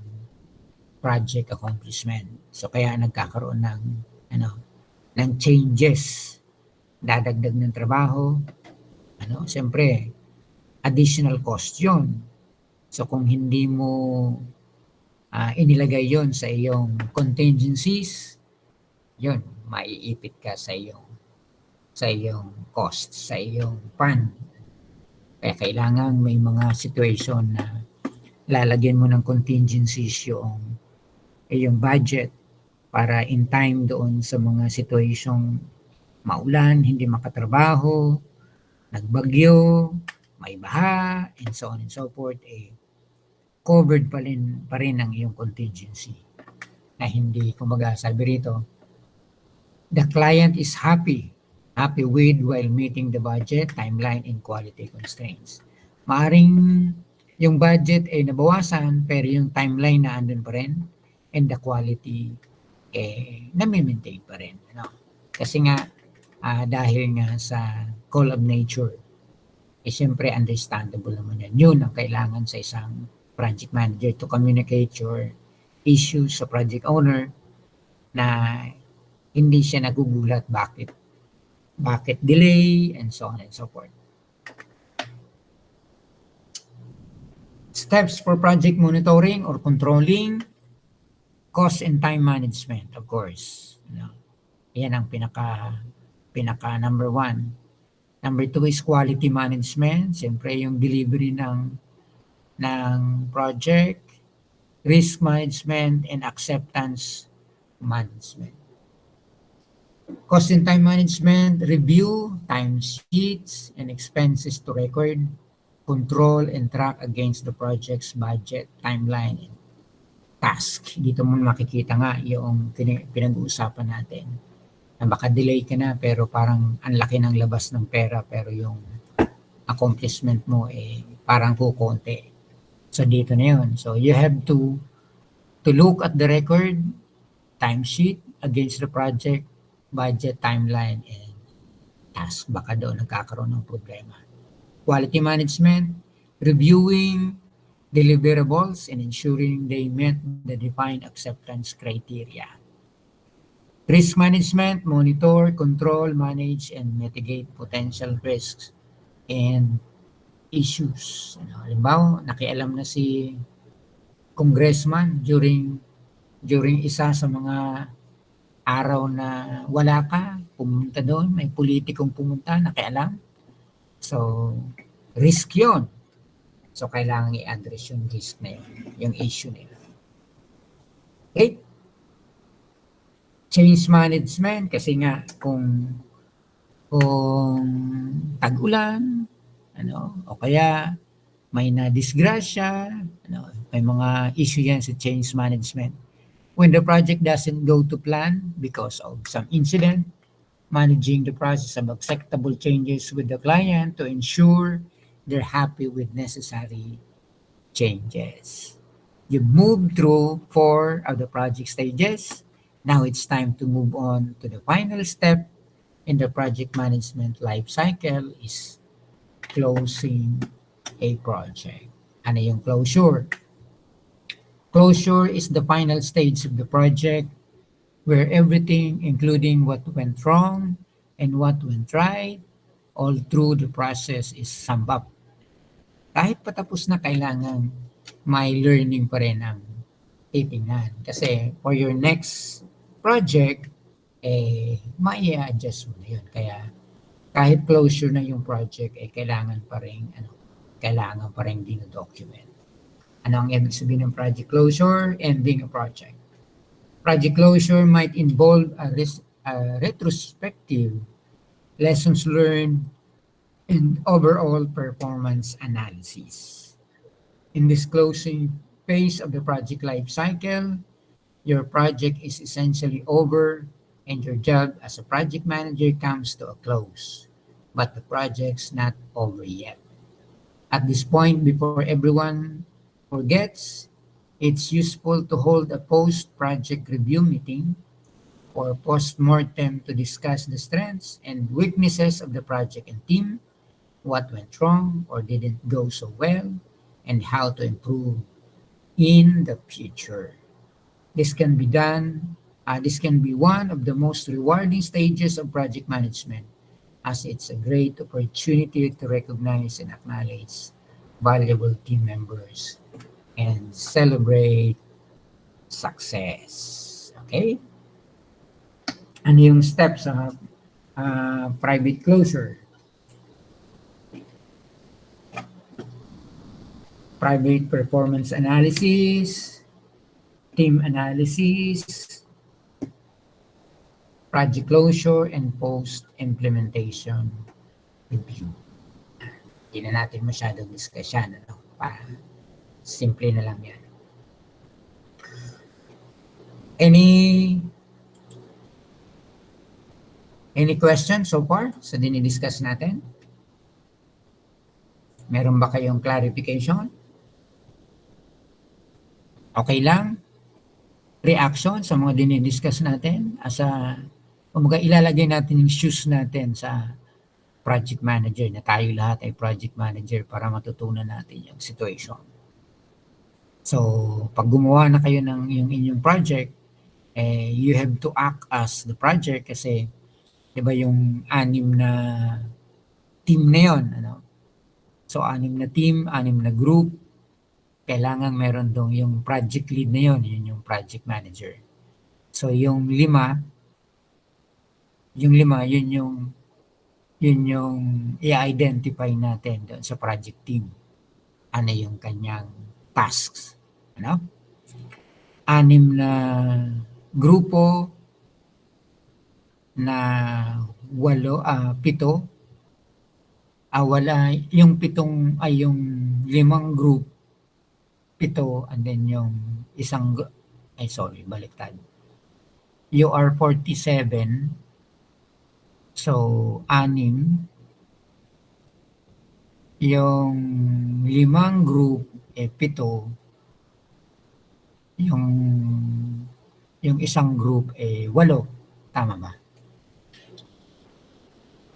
project accomplishment. So kaya nagkakaroon ng changes, dadagdag ng trabaho, siyempre additional cost 'yon. So kung hindi mo inilagay 'yon sa iyong contingencies, 'yon maiipit ka sa iyong cost, sa iyong fund. Kaya kailangan may mga situation na lalagyan mo ng contingencies yung budget para in time doon sa mga situation maulan, hindi makatrabaho, nagbagyo, may baha, and so on and so forth, covered pa rin ang iyong contingency. Na hindi, kumbaga sabi rito, the client is happy with while meeting the budget, timeline, and quality constraints. Maaring yung budget ay nabawasan, pero yung timeline na andun pa rin, and the quality nami-maintain pa rin. Kasi nga, dahil nga sa call of nature, siyempre understandable naman yan. Yun ang kailangan sa isang project manager to communicate your issues sa project owner na hindi siya nagugulat bakit delay and so on and so forth. Steps for project monitoring or controlling, cost and time management, of course. Yan ang pinaka number one. Number two is quality management. Siyempre, yung delivery ng project, risk management, and acceptance management. Cost and time management, review, time sheets, and expenses to record, control, and track against the project's budget, timeline, and task. Dito mo makikita nga yung pinag-uusapan natin. Na baka delay ka na pero parang ang laki ng labas ng pera pero yung accomplishment mo parang kukonti. So dito na yun. So you have to look at the record, timesheet against the project, budget, timeline, and task. Baka doon nagkakaroon ng problema. Quality management, reviewing deliverables and ensuring they met the defined acceptance criteria. Risk management, monitor, control, manage, and mitigate potential risks and issues. Halimbawa, nakialam na si congressman during isa sa mga araw na wala ka, pumunta doon, may politikong pumunta, nakialam. So, risk yon. So, kailangan i-address yung risk na yun, yung issue nila. Okay? Change management, kasi nga kung tag-ulan, o kaya may na-disgrasya, may mga issue yan sa change management. When the project doesn't go to plan because of some incident, managing the process of acceptable changes with the client to ensure they're happy with necessary changes. You've moved through 4 of the project stages. Now it's time to move on to the final step in the project management life cycle is closing a project. Ano yung closure? Closure is the final stage of the project where everything, including what went wrong and what went right, all through the process is summed up. Kahit patapos na, kailangan may learning pa rin ang titingnan. Kasi for your next project, may adjust mo na yun. Kaya kahit closure na yung project, kailangan pa rin dino-document. Ano ang ibig sabihin ng project closure? Ending a project. Project closure might involve a retrospective, lessons learned, and overall performance analysis. In this closing phase of the project life cycle, your project is essentially over and your job as a project manager comes to a close. But the project's not over yet. At this point, before everyone forgets, it's useful to hold a post-project review meeting or post-mortem to discuss the strengths and weaknesses of the project and team, what went wrong or didn't go so well, and how to improve in the future. This can be one of the most rewarding stages of project management, as it's a great opportunity to recognize and acknowledge valuable team members and celebrate success. Okay? Ano yung steps sa private closure? Private performance analysis, team analysis, project closure, and post-implementation review. Hindi na natin masyadong discuss yan. Simple na lang yan. Any questions so far sa dinidiscuss natin? Meron ba kayong clarification? Okay lang? Reaction sa mga dinidiscuss natin? Ilalagay natin yung shoes natin sa project manager na tayo lahat ay project manager para matutunan natin yung situation. So, pag gumawa na kayo ng yung inyong project, you have to act as the project kasi, di ba yung 6 na team na yun, So, 6 na team, 6 na group, kailangan meron dong yung project lead na yun yung project manager. So yung lima, yun yung i-identify natin doon sa project team. Ano yung kanyang tasks. Ano? 6 na grupo na 7, wala, yung 7 ay yung 5 group, 7, and then yung baliktad. You are 47, so 6, yung 5 group, 7, yung isang group, 8. Tama ba?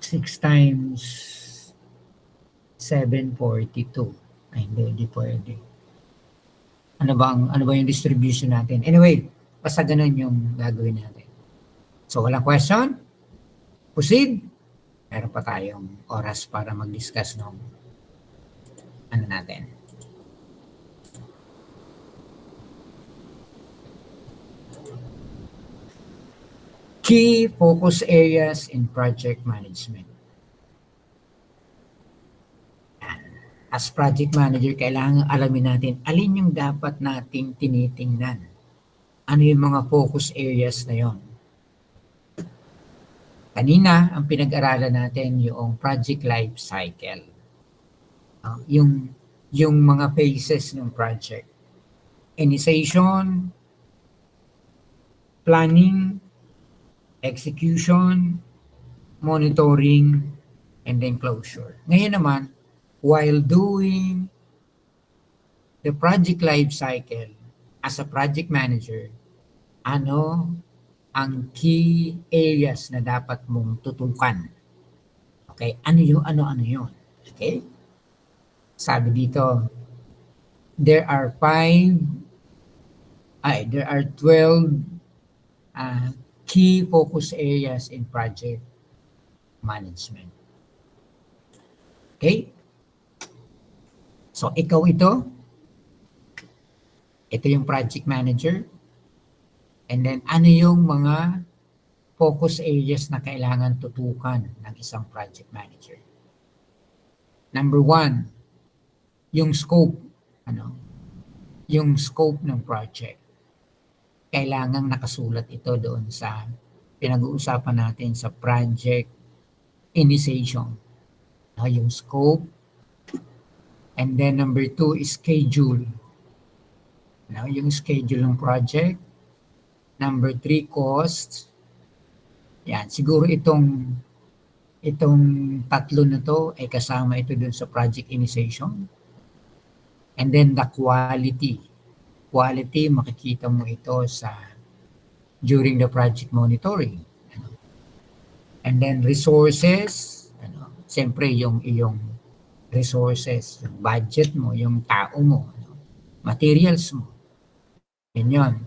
6 times 7, 42. Ay, hindi pwede. Ano ba yung distribution natin? Anyway, basta ganun yung gagawin natin. So, walang question? Proceed? Meron pa tayong oras para mag-discuss ng ano natin. Key focus areas in project management. As project manager, kailangan alamin natin alin yung dapat nating tinitingnan. Ano yung mga focus areas na yon? Kanina, ang pinag-aralan natin yung project life cycle. Yung mga phases ng project. Initiation, planning, execution, monitoring, and then closure. Ngayon naman, while doing the project life cycle as a project manager, ano ang key areas na dapat mong tutukan? Okay? Ano yun? Okay? Sabi dito, there are 12 key focus areas in project management. Okay? So, ikaw ito yung project manager. And then, ano yung mga focus areas na kailangan tutukan ng isang project manager? Number 1, yung scope. Yung scope ng project. Kailangang nakasulat ito doon sa pinag-uusapan natin sa project initiation. Yung scope. And then number 2 is schedule. Yung schedule ng project. Number 3, cost. Yan, siguro itong tatlo na to ay kasama ito dun sa project initiation. And then the quality. Quality, makikita mo ito during the project monitoring. And then resources, siyempre yung iyong resources, yung budget mo, yung tao mo, materials mo. Yan.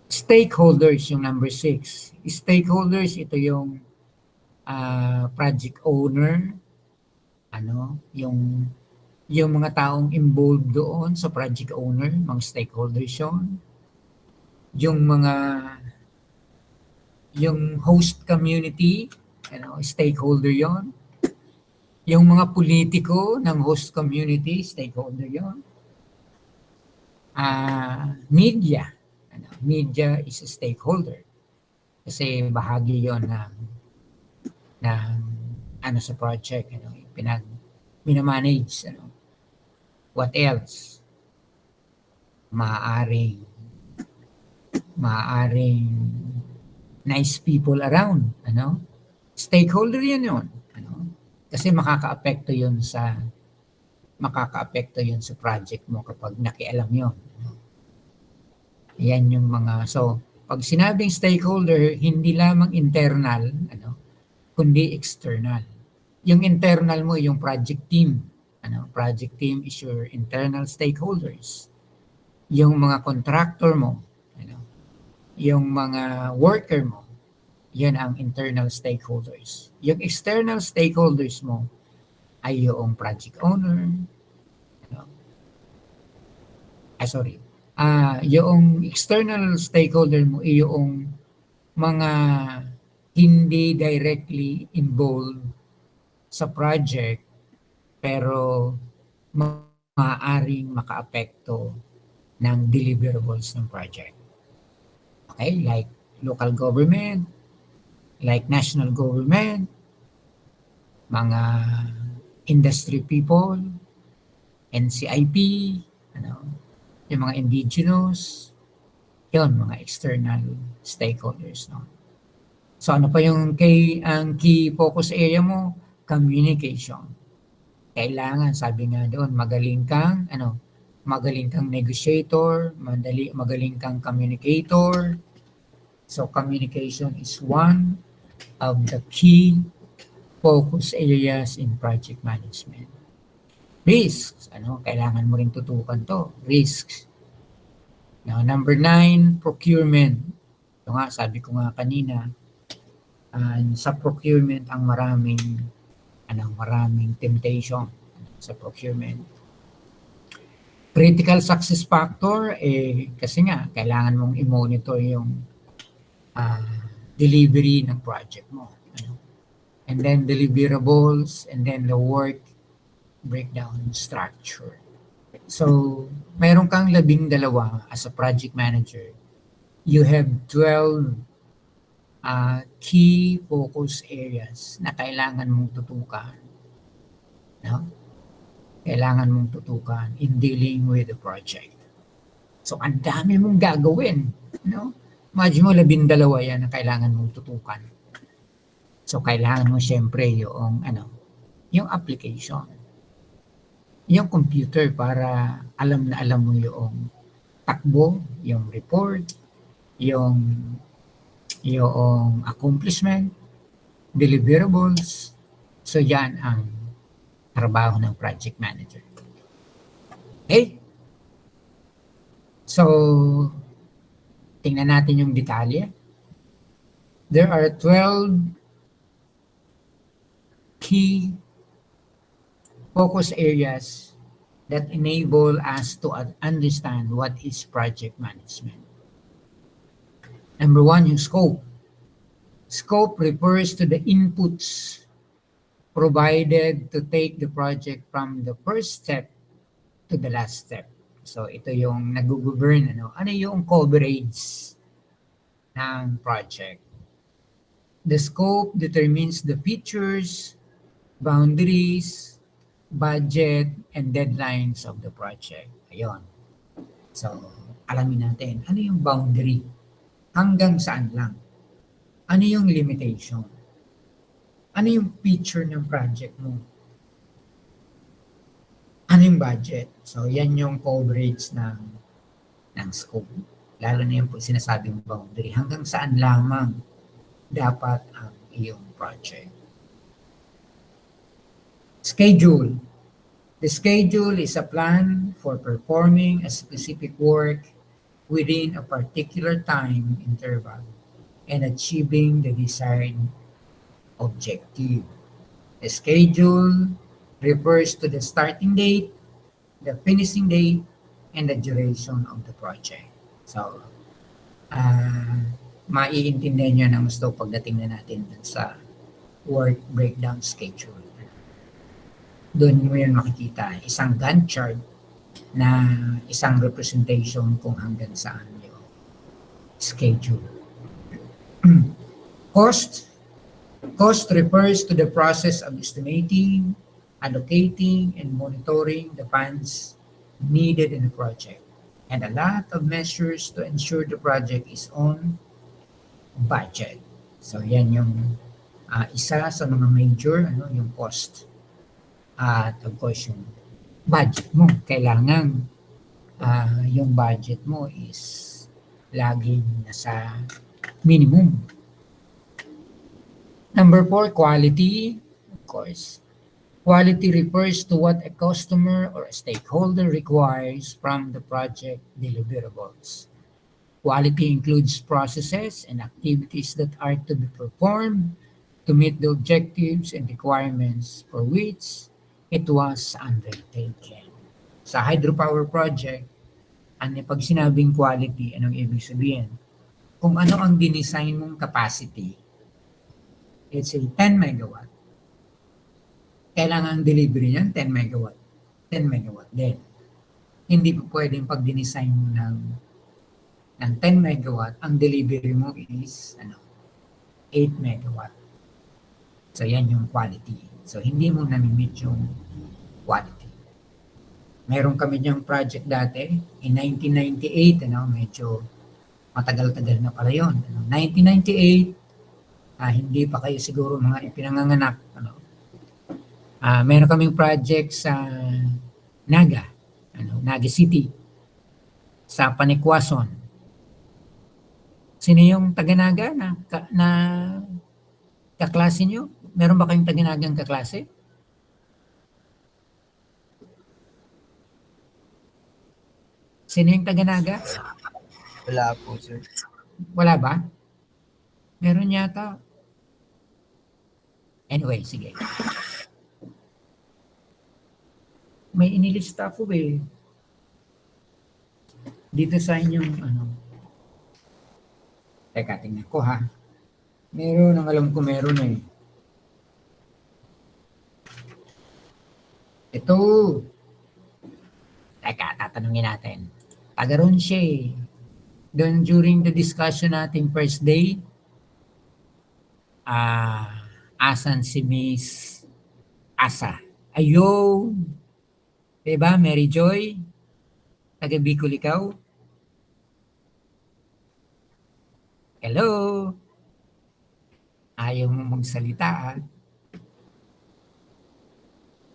Stakeholders, yung number 6. Stakeholders, ito yung project owner, yung mga taong involved doon sa project owner, mga stakeholders yun. Yung host community, stakeholder yon. Yung mga politiko ng host community, stakeholder yon. Media. Media is a stakeholder. Kasi bahagi yon ng sa project, minamanage. What else? Maaring nice people around. Stakeholder yun. Kasi makakaapekto yun sa project mo kapag nakialam yun. Yan yung mga, so, pag sinabing stakeholder, hindi lamang internal, kundi external. Yung internal mo, yung project team. Project team is your internal stakeholders. Yung mga contractor mo, yung mga worker mo, yan ang internal stakeholders. Yung external stakeholders mo ay yung project owner, sorry, yung external stakeholder mo, yung mga hindi directly involved sa project pero maaaring makaapekto ng deliverables ng project. Okay? Like local government, like national government, mga industry people, NCIP, ano, yung mga indigenous, yun, mga external stakeholders. No? So ano pa yung ang key focus area mo? Communication. Kailangan, sabi nga doon, magaling kang negotiator, magaling kang communicator. So communication is one of the key focus areas in project management. Risks, kailangan mo rin tutukan to. Risks. Now, number 9, procurement. Ito nga, sabi ko nga kanina, sa procurement ang maraming temptation sa procurement. Critical success factor, kasi nga, kailangan mong i-monitor yung delivery ng project mo. And then deliverables, and then the work breakdown structure. So, meron kang 12 as a project manager. You have 12 key focus areas na kailangan mong tutukan. No? Kailangan mong tutukan in dealing with the project. So, ang dami mong gagawin. No? Imagine mo, 12 yan na kailangan mong tutukan. So, kailangan mo syempre yung application. Yung computer para alam na alam mo yung takbo, yung report, yung accomplishment, deliverables. So, yan ang trabaho ng project manager. Okay? So, tingnan natin yung detalye. There are 12 key focus areas that enable us to understand what is project management. Number 1, yung scope. Scope refers to the inputs provided to take the project from the first step to the last step. So ito yung nag-govern, ano yung coverage ng project. The scope determines the features, boundaries, budget, and deadlines of the project. Ayun. So, alamin natin, ano yung boundary? Hanggang saan lang? Ano yung limitation? Ano yung feature ng project mo? Ano yung budget? So, yan yung coverage ng scope. Lalo na yung sinasabing boundary. Hanggang saan lamang dapat ang iyong project. Schedule. The schedule is a plan for performing a specific work within a particular time interval and achieving the desired objective. The schedule refers to the starting date, the finishing date, and the duration of the project. So, maiintindihan nyo na mas daw pagdating na natin sa work breakdown schedule. Doon mo yun makikita, isang Gantt chart na isang representation kung hanggang saan yung schedule. Cost. Cost refers to the process of estimating, allocating, and monitoring the funds needed in the project, and a lot of measures to ensure the project is on budget. So yan yung isa sa mga major, yung cost. At of course, yung budget mo. Kailangan yung budget mo is laging nasa minimum. Number 4, quality. Of course, quality refers to what a customer or a stakeholder requires from the project deliverables. Quality includes processes and activities that are to be performed to meet the objectives and requirements for which it was undertaken. Sa hydropower project, Pag sinabing quality, anong ibig sabihin? Kung ano ang dinesign mong capacity, let's say 10 megawatt, kailangan ang delivery niyan 10 megawatt. 10 megawatt din. Hindi po pwedeng pag dinesign mo ng 10 megawatt, ang delivery mo is 8 megawatt. So yan yung quality. So hindi mo nami-meet yung quality. Meron kami niyang project dati in 1998, medyo matagal-tagal na pala yun. 1998, hindi pa kayo siguro mga ipinanganganak. Meron kaming project sa Naga, Naga City, sa Panikwason. Sino yung taga-Naga na kaklase nyo? Meron ba kayong taga-Nagang kaklase? Sino yung taga-Naga? Wala po, sir. Wala ba? Meron yata. Anyway, sige. May inilista ko eh. Dito sa inyong Teka, tingnan ko ha. Meron, ang alam ko meron eh. Ito. Teka, tatanungin natin. Tagaroon siya eh. Doon during the discussion nating first day, asan si Miss Asa? Ayun. Diba, Mary Joy? Taga Bicol ikaw? Hello? Ayaw mo magsalita ah.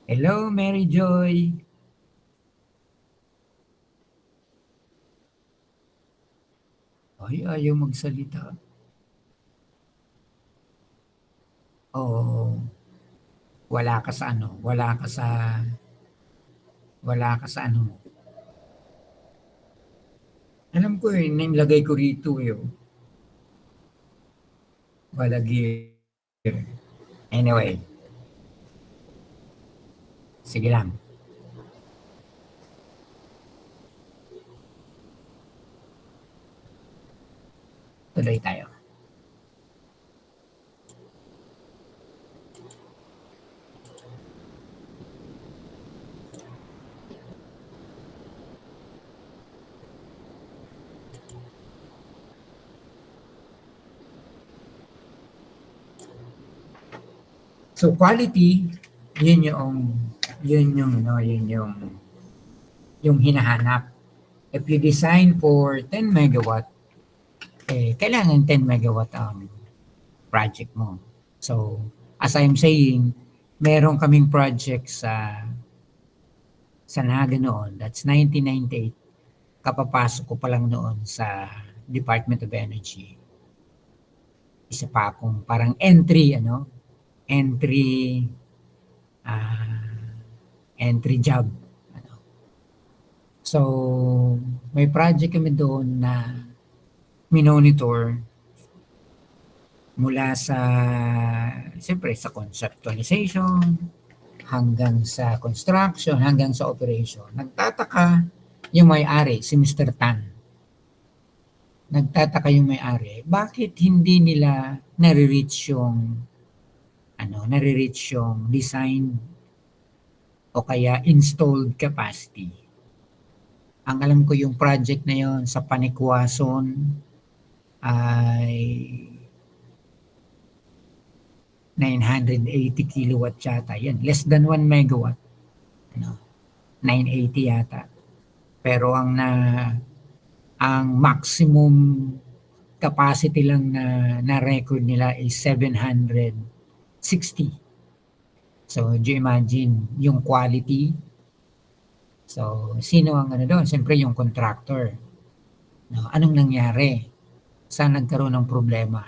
Hello, Mary Joy? Ay, ayaw magsalita. Oo. Wala ka sa wala ka sa mo. Alam ko eh, nilagay ko rito eh. Balagir. Anyway. Sige lang. Tuloy tayo. So quality, yun yung hinahanap. If you design for 10 megawatt, kailangan 10 megawatt ang project mo. So, as I'm saying, meron kaming project sa Naga noon, that's 1998. Kapapasok ko pa lang noon sa Department of Energy. Isa pa akong parang entry job. So, may project kami doon na minonitor mula siyempre sa conceptualization, hanggang sa construction, hanggang sa operation. Nagtataka yung may-ari, si Mr. Tan. Nagtataka yung may-ari, bakit hindi nila nare-reach yung design o kaya installed capacity. Ang alam ko yung project na yon sa Panikwason ay 980 kilowatt yata. Yan, less than 1 megawatt. 980 yata. Pero ang maximum capacity lang na record nila is 760. So, do you imagine yung quality? So, sino ang doon? Siyempre yung contractor. Anong nangyari? Saan nagkaroon ng problema?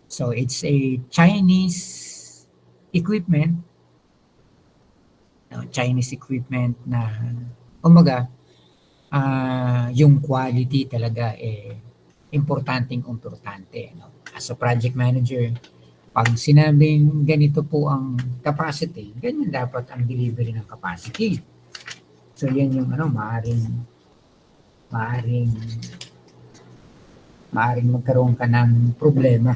So, it's a Chinese equipment. Chinese equipment na, kumbaga, yung quality talaga importante. As a project manager, pag sinabing ganito po ang capacity, ganyan dapat ang delivery ng capacity. So, yan yung maaaring maaring magkaroon ka ng problema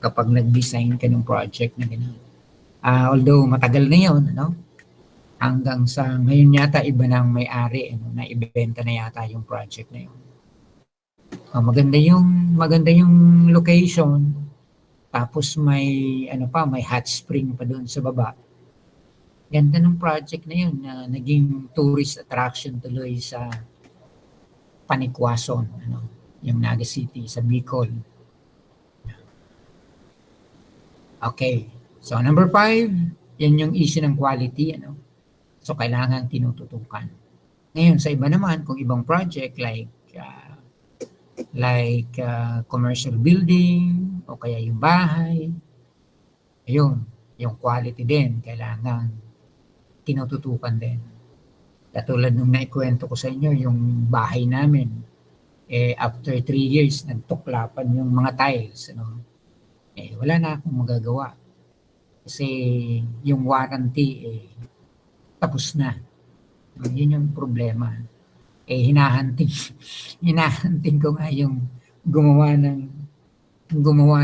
kapag nag-design ka ng project na gano'n. Although matagal na 'yon, ano, hanggang sa ngayon yata iba na ang may-ari, ano, na ibenta na yata yung project na 'yon. Maganda yung location, tapos may ano pa, may hot spring pa doon sa baba. Ganda ng project na 'yon, na naging tourist attraction tuloy sa Panikwason, ano, yung Naga City sa Bicol. Okay. So number 5, yan yung issue ng quality, ano. So kailangan tinututukan. Ngayon sa iba naman, kung ibang project like commercial building o kaya yung bahay, ayun, yung quality din kailangan tinututukan din. Katulad nung naikwento ko sa inyo, yung bahay namin, after 3 years, nagtuklapan yung mga tiles, ano. Wala na akong magagawa. Kasi yung warranty, tapos na. Yun yung problema. Hinahanting, hinahanting ko nga yung gumawa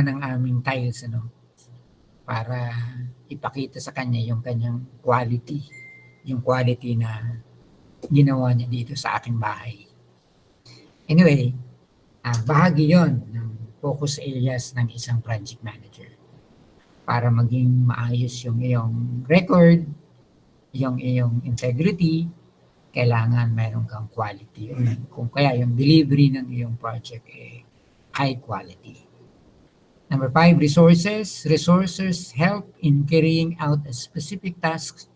ng aming tiles, ano, para ipakita sa kanya yung kanyang quality, yung quality na ginawa niya dito sa aking bahay. Anyway, bahagi yon ng focus areas ng isang project manager para maging maayos yung iyong record, yung iyong integrity. Kailangan mayroon kang quality. Kung kaya yung delivery ng iyong project high quality. Number 5, resources. Resources help in carrying out a specific task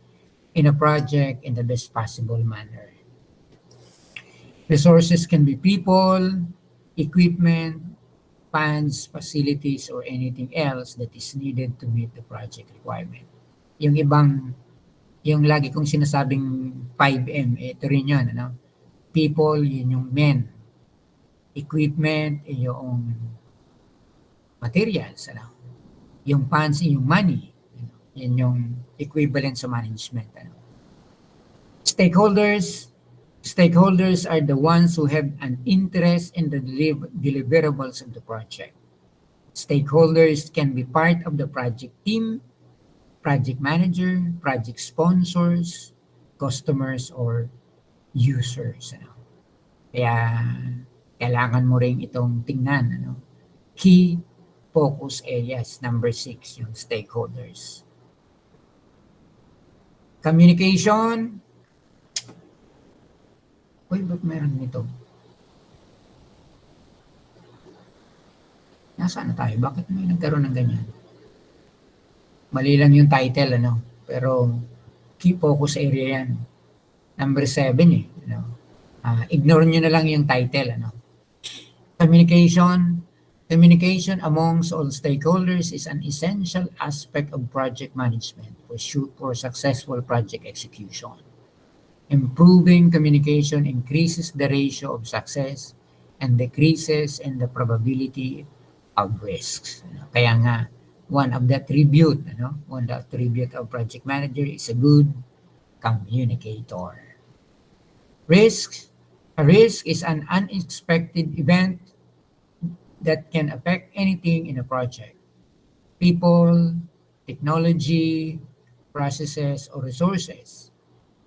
in a project in the best possible manner. Resources can be people, equipment, funds, facilities, or anything else that is needed to meet the project requirement. Yung lagi kong sinasabing 5M, ito rin yun, ano? People, yun yung men. Equipment, yung materials, ano? Yung funds, yung money. Yun yung equivalent sa management, ano? Stakeholders are the ones who have an interest in the deliverables of the project. Stakeholders can be part of the project team, project manager, project sponsors, customers, or users. Ano. Kaya kailangan mo rin itong tingnan. Ano. Key focus areas, number 6, yung stakeholders. Communication. Uy, ba't meron nito? Nasaan na tayo? Bakit may nagkaroon ng ganyan? Mali lang yung title, ano? Pero key focus area yan. Number 7, ano? Ignore nyo na lang yung title, ano? Communication. Communication amongst all stakeholders is an essential aspect of project management for successful project execution. Improving communication increases the ratio of success and decreases in the probability of risks. Kaya nga, one of the attribute of project manager is a good communicator. A risk is an unexpected event that can affect anything in a project. People, technology, processes, or resources.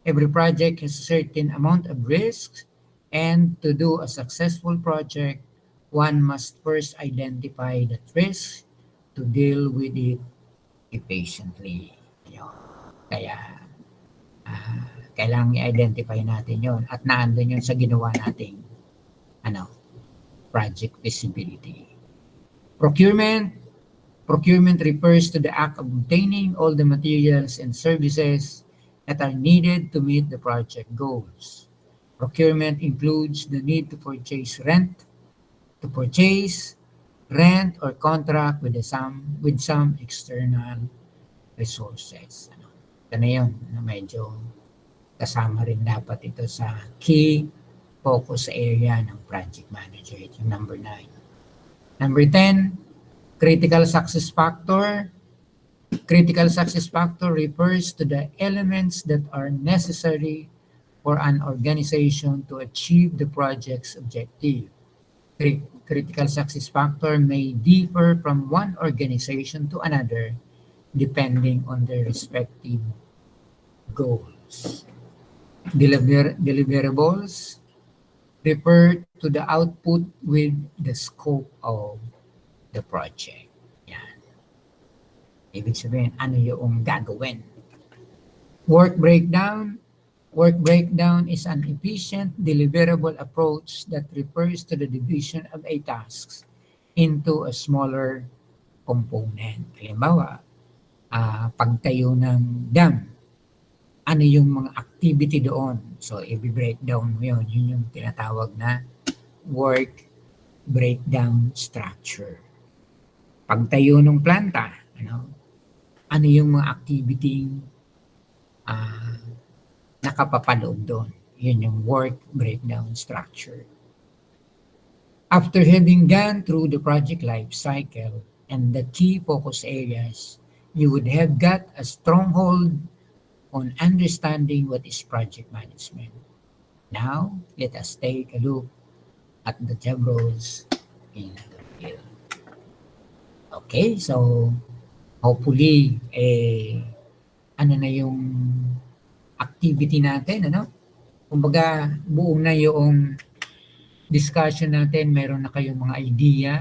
Every project has a certain amount of risks, and to do a successful project, one must first identify that risk to deal with it efficiently. Kaya, kailangan i-identify natin yon at naandun yun sa ginawa nating project visibility. Procurement refers to the act of obtaining all the materials and services that are needed to meet the project goals. Procurement includes the need to purchase, rent, or contract with some external resources. Ito na yun, medyo kasama rin dapat ito sa key focus area ng project manager. Ito yung number 9. Number 10, critical success factor. Critical success factor refers to the elements that are necessary for an organization to achieve the project's objective. Critical success factor may differ from one organization to another depending on their respective goals. Deliverables refer to the output with the scope of the project. Yan. Ibig sabihin, ano yung gagawin. Work breakdown. Work breakdown is an efficient deliverable approach that refers to the division of a task into a smaller component. Halimbawa, pagtayo ng dam. Ano yung mga activity doon? So, i-breakdown mo yun. Yun yung tinatawag na work breakdown structure. Pagtayo ng planta, ano yung mga activity nakapapaloob doon? Yun yung work breakdown structure. After having gone through the project life cycle and the key focus areas, you would have got a stronghold on understanding what is project management. Now, let us take a look at the job roles in the field. Okay, so hopefully, ano na yung activity natin, Kumbaga, buo na yung discussion natin, meron na kayong mga idea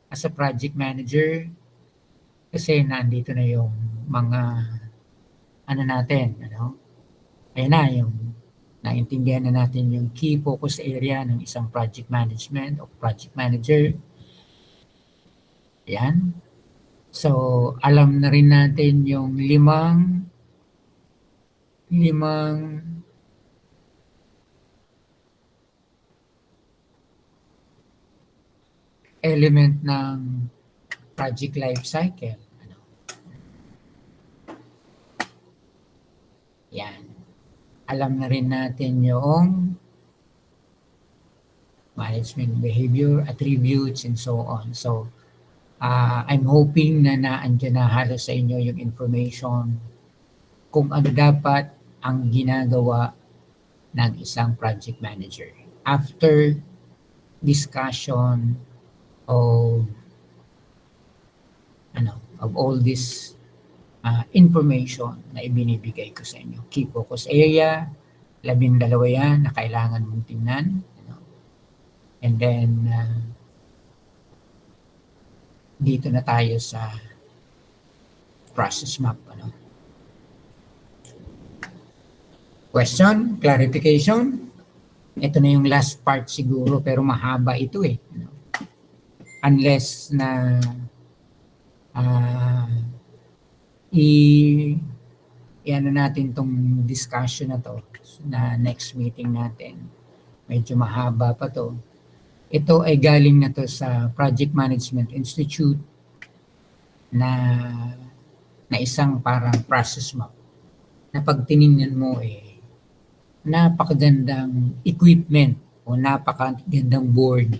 as a project manager kasi nandito na yung mga natin, Ayan na, yung naintindihan na natin yung key focus area ng isang project management o project manager. Ayan. So, alam na rin natin yung limang element ng project life cycle. Yan. Alam na rin natin yung management behavior, attributes, and so on. So, I'm hoping na naandyan na halos sa inyo yung information kung ano dapat ang ginagawa ng isang project manager. After discussion of all this information na ibinibigay ko sa inyo. Key focus area, 12 yan na kailangan mong tingnan. And then, dito na tayo sa process map. Question? Clarification? Ito na yung last part siguro pero mahaba ito Unless na i-ano natin tong discussion na to na next meeting natin. Medyo mahaba pa to. Ito ay galing na to sa Project Management Institute na isang parang process map na pag tinignan mo napakagandang equipment o napakagandang board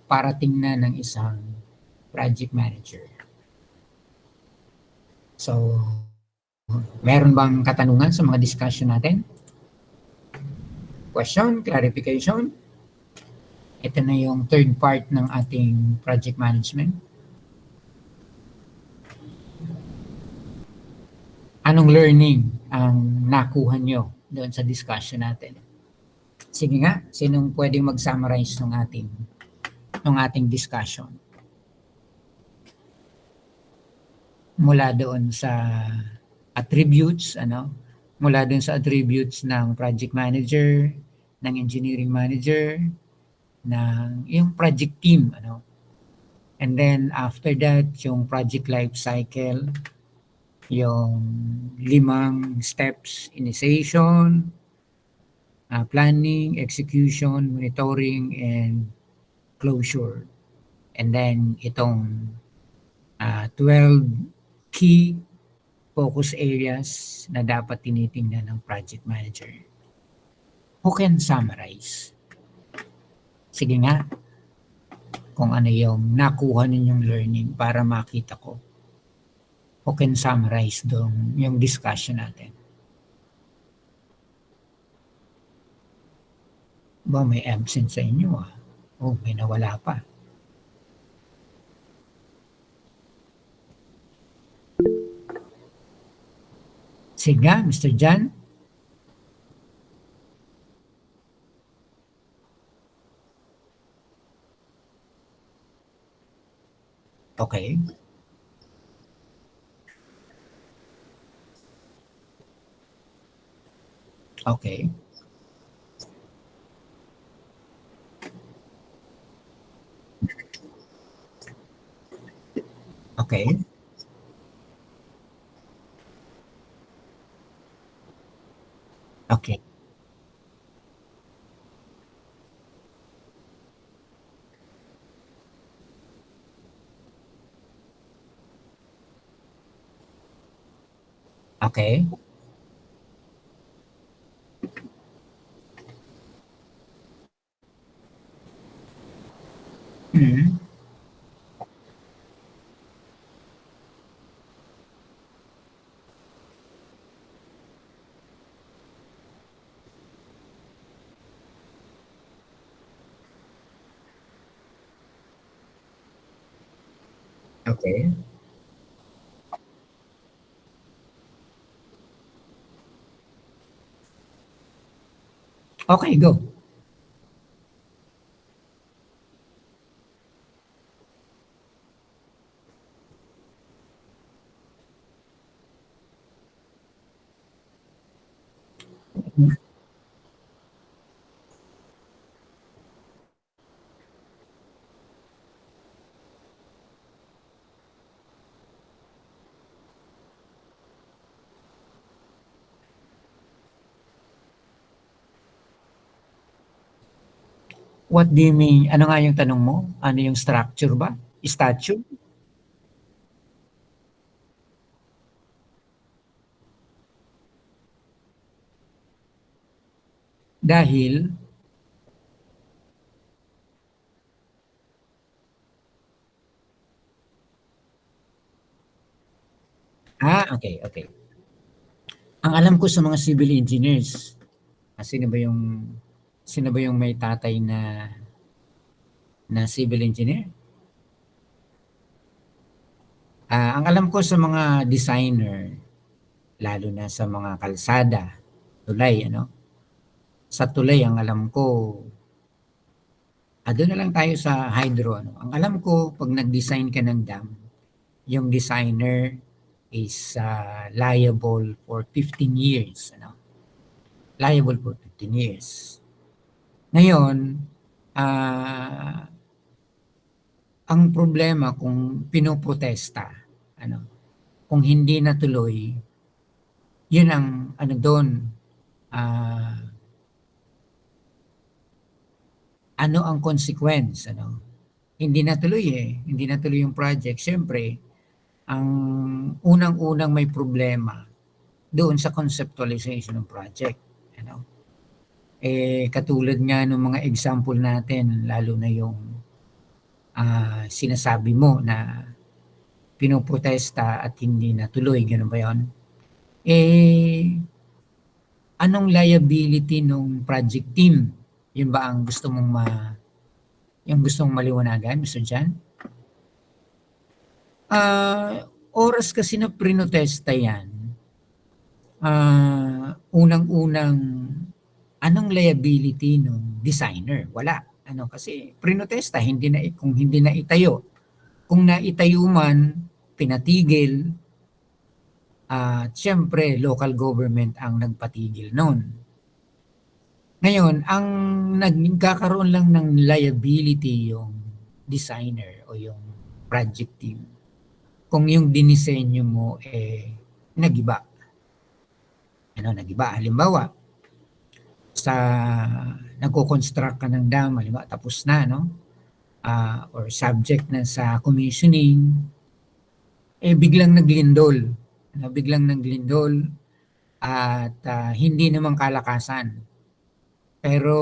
para tingnan ng isang project manager. So, meron bang katanungan sa mga discussion natin? Question? Clarification? Ito na yung third part ng ating project management. Anong learning ang nakuha nyo doon sa discussion natin? Sige nga, sinong pwedeng mag-summarize ng ating discussion? Mula doon sa attributes, mula doon sa attributes ng project manager, ng engineering manager, ng yung project team, And then after that, yung project life cycle, yung 5 steps: initiation, planning, execution, monitoring, and closure. And then itong 12 key focus areas na dapat tinitingnan ng project manager. Who can summarize? Sige nga, kung ano yung nakuha ninyong learning para makita ko. Who can summarize yung discussion natin? Ba, may absent sa inyo ah. Oh, may nawala pa. Sige nga, Mr. Jan. Okay. Okay. Okay. Okay. Okay. Mhm. Okay. Okay, go. What do you mean? Ano nga yung tanong mo? Ano yung structure ba? Statue? Dahil, okay, okay. Ang alam ko sa mga civil engineers, sino ba yung may tatay na civil engineer? Ang alam ko sa mga designer, lalo na sa mga kalsada, tulay, ano? Sa tulay, ang alam ko, doon na lang tayo sa hydro, ano? Ang alam ko, pag nag-design ka ng dam, yung designer is liable for 15 years, ano? Liable for 15 years. Ngayon, ah, ang problema kung pinoprotesta, ano, kung hindi natuloy, yun ang ano doon, ah, ano ang consequence, ano? Hindi natuloy eh, hindi natuloy yung project. Siyempre, ang unang-unang may problema doon sa conceptualization ng project, ano? Katulad nga ng mga example natin, lalo na yung sinasabi mo na pinoprotesta at hindi natuloy, gano'n ba yun? Eh, anong liability nung project team? Yun ba ang gusto mong yung gusto mong maliwanagan, Mr. Jan? Oras kasi na prinotesta yan, unang-unang, anong liability nung designer? Wala. Ano, kasi prinotesta, kung hindi na itayo. Kung naitayo man, pinatigil, at syempre, local government ang nagpatigil noon. Ngayon, ang nagkakaroon lang ng liability yung designer o yung project team kung yung dinisenyo mo nagiba. Ano, nagiba? Halimbawa, sa nagko-construct ka ng dam, halimbawa, tapos na, no? Or subject na sa commissioning, biglang naglindol. Ano, biglang naglindol at hindi naman kalakasan. Pero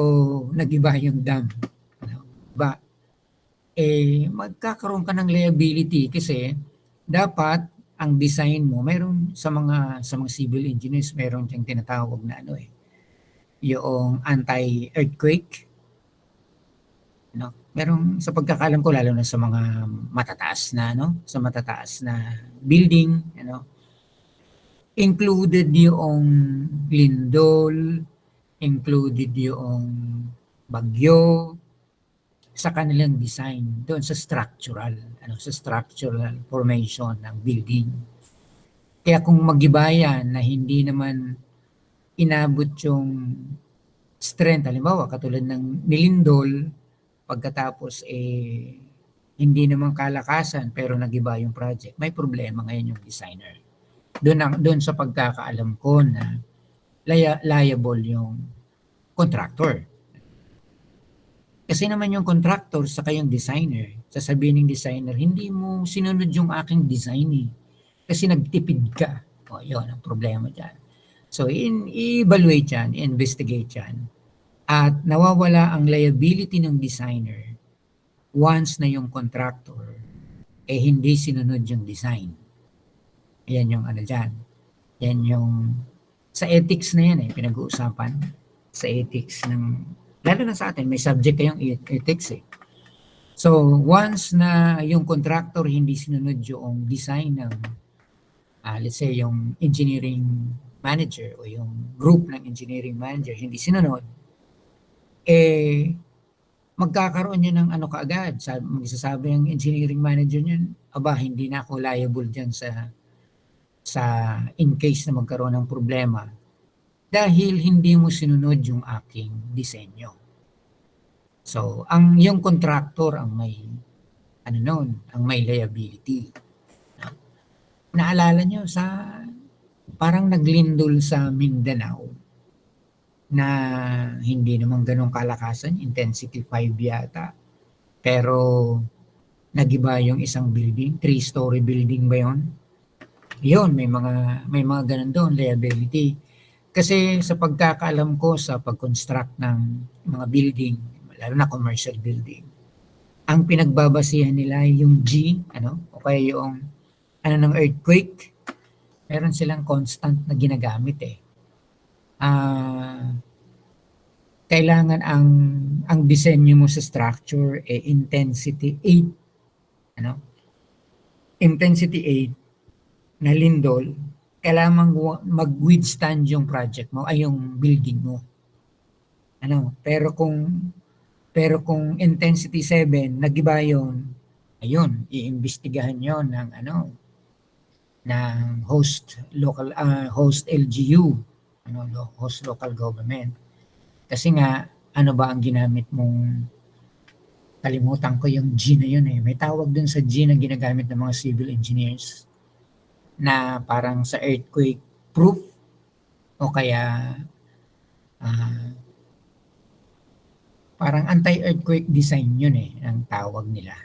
nagiba yung dam. Ano, ba, magkakaroon ka ng liability kasi dapat ang design mo, meron sa mga civil engineers, meron diyang tinatawag na ano yung anti-earthquake. No? Merong sa pagkakaalam ko lalo na sa mga matataas na sa matataas na building, included yung lindol, included yung bagyo sa kanilang design doon sa structural formation ng building. Kaya kung magibayan na hindi naman inabot yung strength, halimbawa katulad ng nilindol, pagkatapos hindi naman kalakasan pero nagiba yung project, may problema ngayon yung designer. Doon sa pagkakaalam ko na liable yung contractor. Kasi naman yung contractor sa yung designer, sasabihin ng designer, hindi mo sinunod yung aking design kasi nagtipid ka. O yun ang problema dyan. So i-evaluate yan, i-investigate yan. At nawawala ang liability ng designer once na yung contractor hindi sinunod yung design. Ayan yung dyan. Yan yung sa ethics na yan pinag-uusapan. Sa ethics ng, lalo na sa atin, may subject kayong ethics So once na yung contractor hindi sinunod yung design ng let's say yung engineering manager o yung group ng engineering manager hindi sinunod, magkakaroon yun ng kaagad. Magsasabi ng engineering manager yun, hindi na ako liable dyan sa in case na magkaroon ng problema dahil hindi mo sinunod yung aking disenyo. So, yung contractor ang may ang may liability. Naalala nyo parang naglindol sa Mindanao na hindi naman ganun kalakasan, intensity 5 yata. Pero nagiba yung isang building, 3-story building ba yun? Yun, may mga ganun doon, liability. Kasi sa pagkakaalam ko sa pag-construct ng mga building, lalo na commercial building, ang pinagbabasihan nila yung G, o kaya yung ng earthquake, meron silang constant na ginagamit kailangan ang disenyo mo sa structure intensity 8 intensity 8 na lindol, kailangan mag-withstand yung project mo ay yung building mo. Pero kung intensity 7 nagiba yun, ayun, iimbestigahan yon ng host LGU, host local government. Kasi nga, ba ang ginamit mong, kalimutan ko yung G na yun May tawag dun sa G na ginagamit ng mga civil engineers na parang sa earthquake proof o kaya parang anti-earthquake design yun ang tawag nila.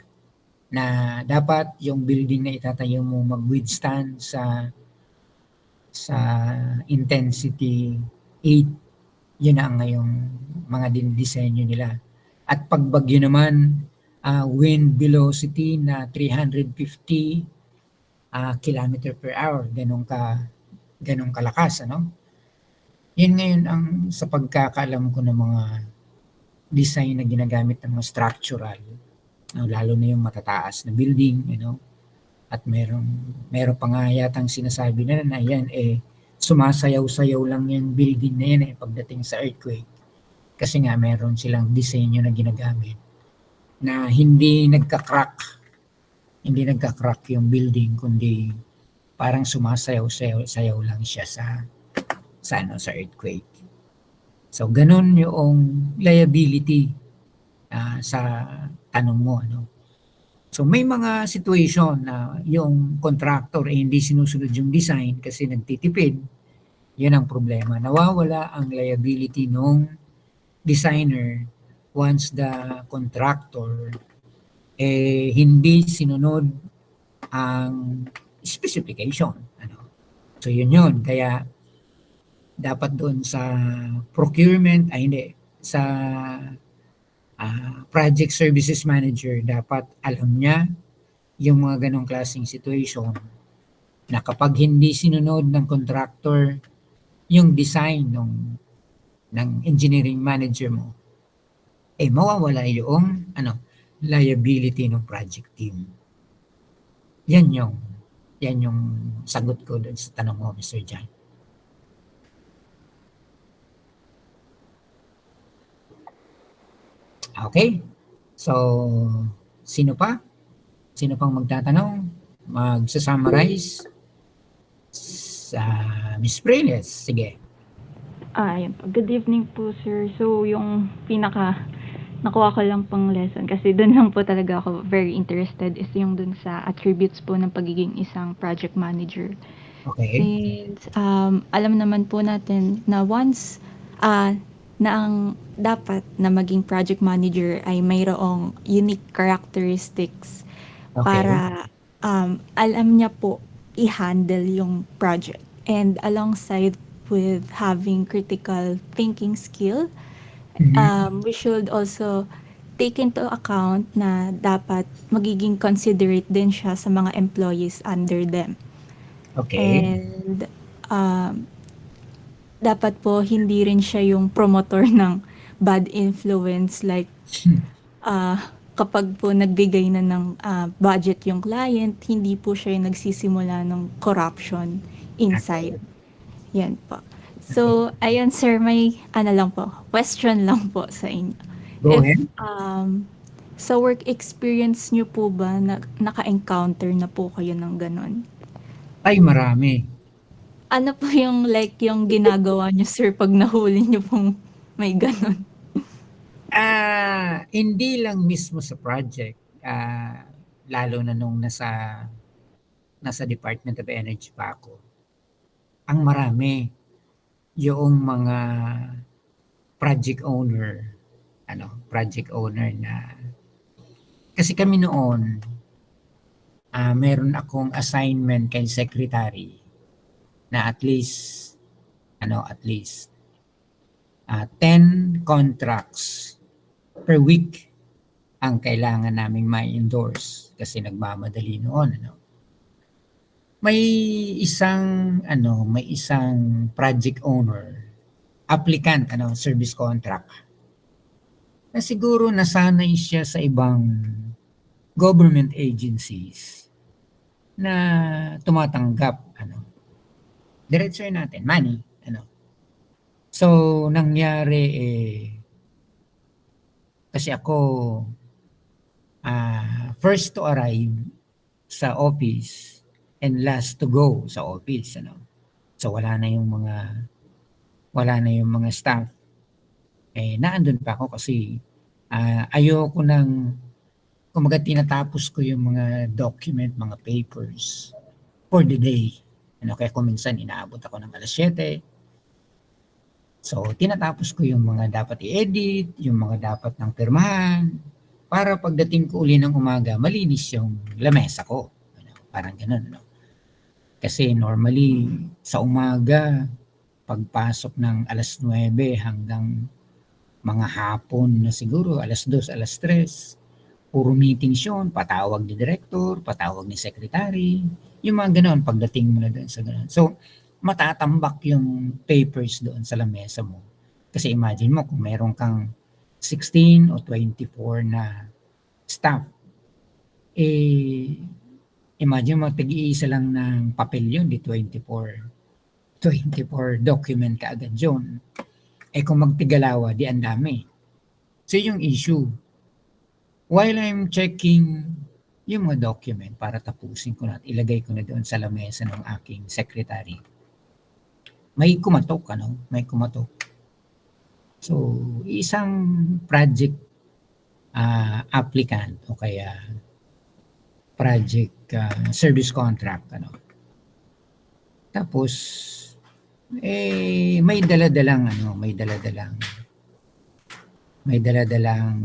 Na dapat yung building na itatayo mo mag-withstand sa intensity 8. Yun ang ngayong mga disenyo nila. At pag bagyo naman, wind velocity na 350 kilometer per hour, ganong kalakas, Yun ngayon ang sa pagkakaalam ko ng mga design na ginagamit ng mga structural, lalo na yung matataas na building, at meron pa nga yatang sinasabi na yan sumasayaw-sayaw lang yung building na yan pagdating sa earthquake. Kasi nga meron silang disenyo na ginagamit na hindi nagka-crack yung building, kundi parang sumasayaw-sayaw lang siya sa earthquake. So ganun yung liability sa tanong mo. So may mga situation na yung contractor hindi sinusunod yung design kasi nagtitipid. Yan ang problema. Nawawala ang liability ng designer once the contractor hindi sinunod ang specification. So yun. Kaya dapat doon sa procurement, sa project services manager, dapat alam niya yung mga ganong klaseng situation na kapag hindi sinunod ng contractor yung design ng engineering manager mo, mawawala yung liability ng project team. Yan yung sagot ko doon sa tanong mo, Mr. John. Okay. So, sino pa? Sino pang magtatanong? Magsa-summarize? Sa Miss Preles. Sige. Ayun po. Good evening po, sir. So, yung nakuha ko lang pang lesson kasi dun lang po talaga ako very interested is yung dun sa attributes po ng pagiging isang project manager. Okay. Since alam naman po natin na once na ang dapat na maging project manager ay mayroong unique characteristics Okay. para alam niya po i-handle yung project. And alongside with having critical thinking skill, we should also take into account na dapat magiging considerate din siya sa mga employees under them. Okay. And dapat po hindi rin siya yung promoter ng bad influence like kapag po nagbigay na ng budget yung client, hindi po siya yung nagsisimula ng corruption inside. Yan po. So, ayun sir, may lang po, question lang po sa inyo. Go ahead. Sa work experience nyo po ba naka-encounter na po kayo ng ganon? Ay, marami. Ano po yung yung ginagawa nyo sir pag nahuli nyo pong may ganon? Hindi lang mismo sa project. Lalo na nung nasa Department of Energy pa ako. Ang marami yung mga project owner na kasi kami noon meron akong assignment kay secretary na at least 10 contracts per week ang kailangan naming ma-endorse kasi nagmamadali noon. May isang project owner, applicant, service contract. Na siguro nasanay siya sa ibang government agencies na tumatanggap, diretso natin, money, So, nangyari kasi ako first to arrive sa office and last to go sa office, So, wala na yung mga staff. Naandun pa ako kasi ayoko kumaga tinatapos ko yung mga document, mga papers for the day. Kaya kung minsan inaabot ako ng alas 7. So, tinatapos ko yung mga dapat i-edit, yung mga dapat ng pirmahan, para pagdating ko uli ng umaga, malinis yung lamesa ko. Parang ganun. Kasi normally, sa umaga, pagpasok ng alas 9 hanggang mga hapon na siguro, alas 2, alas 3, puro meetings yun, patawag ni director, patawag ni secretary, yung mga ganun, pagdating mo na doon sa ganun. So, matatambak yung papers doon sa lamesa mo. Kasi imagine mo kung meron kang 16 o 24 na staff, imagine mo, tig-iisa lang ng papel yun, di 24 document ka agad yun. Kung magtigalawa, di ang dami. So yung issue, while I'm checking yung mga document para tapusin ko na at ilagay ko na doon sa lamesa ng aking secretary, may kumatok. So, isang project applicant o kaya project service contract. Tapos, may daladalang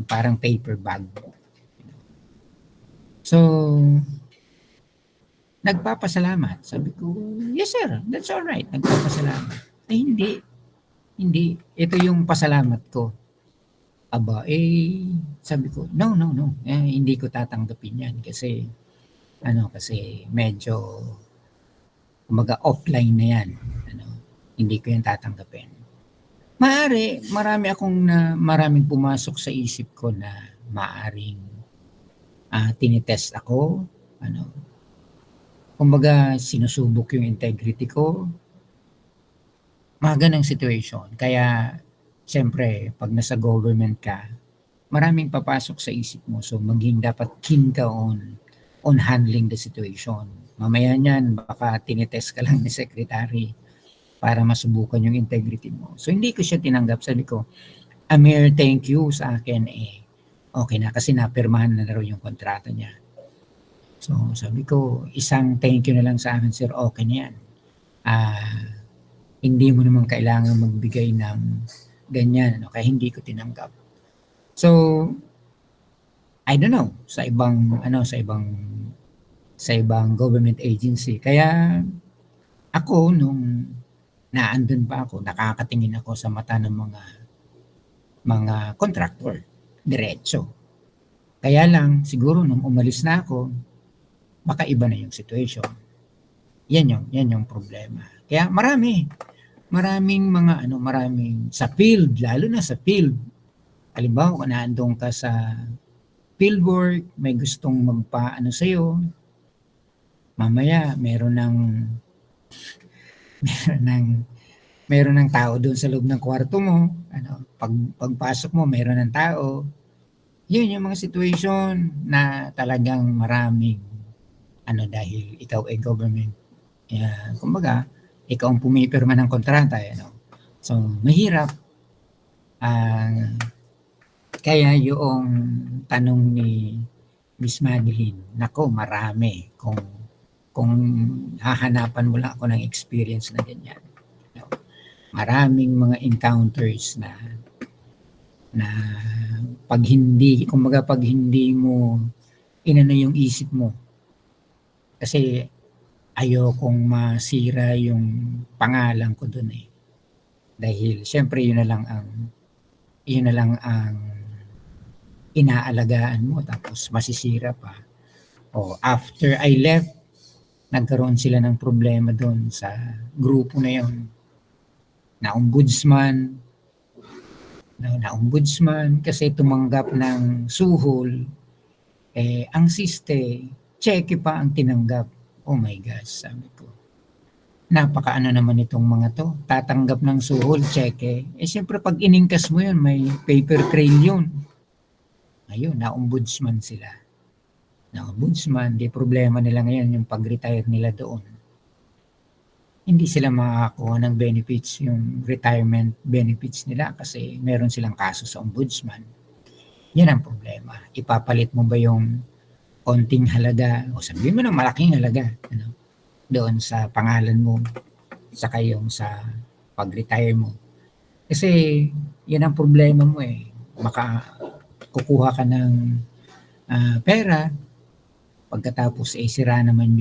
parang paper bag. So, nagpapasalamat. Sabi ko, yes sir, that's all right. Nagpapasalamat. Hindi. Ito yung pasalamat ko. Sabi ko, no. Hindi ko tatanggapin yan kasi medyo kumaga offline na yan. Hindi ko yan tatanggapin. maraming pumasok sa isip ko na maaring tinitest ako, ano, kumbaga sinusubok yung integrity ko, mga ganang situation. Kaya, siyempre, pag nasa government ka, maraming papasok sa isip mo. So, maging dapat keen ka on handling the situation. Mamaya niyan, baka tinitest ka lang ni secretary para masubukan yung integrity mo. So, hindi ko siya tinanggap. Sabi ko, a mere thank you sa akin, okay na kasi napirmahan na raw yung kontrata niya. So, sabi ko, isang thank you na lang sa akin, sir, okay na yan. Hindi mo naman kailangan magbigay ng ganyan, ano, kaya hindi ko tinanggap. So, I don't know, sa ibang government agency. Kaya ako, nung naandun pa ako, nakakatingin ako sa mata ng mga contractor, diretso. Kaya lang, siguro nung umalis na ako, baka iba na yung situation. Yan yung problema. Kaya maraming sa field, lalo na sa field. Halimbawa, kung naandun ka sa field work, may gustong magpaano sa'yo, mamaya meron ng tao doon sa loob ng kwarto mo, pagpasok mo meron ng tao. Yun yung mga situation na talagang maraming dahil ikaw ay government. Kumbaga, ikaw ang pumipirma ng kontrata. So, mahirap. Kaya yung tanong ni Miss Madeline, nako, marami. Kung hahanapan mo lang ako ng experience na ganyan. Maraming mga encounters na pag hindi mo inano yung isip mo, kasi ayokong masira yung pangalan ko dun dahil syempre yun na lang ang inaalagaan mo, tapos masisira pa. After I left, nagkaroon sila ng problema doon sa grupo na yun, na ombudsman kasi tumanggap ng suhol, ang siste, cheque pa ang tinanggap. Oh my gosh, sabi ko. Napakaano naman itong mga to, tatanggap ng suhol, cheque. Siyempre pag iningkas mo yun, may paper trail yun. Ayun, na-ombudsman sila. Na-ombudsman, di problema nila ngayon yung pag-retire nila doon. Hindi sila makakakuha ng benefits, yung retirement benefits nila kasi meron silang kaso sa ombudsman. Yan ang problema. Ipapalit mo ba yung konting halaga o sabihin mo ng malaking halaga doon sa pangalan mo saka yung sa pag-retire mo. Kasi yan ang problema mo kukuha ka ng pera, pagkatapos sira naman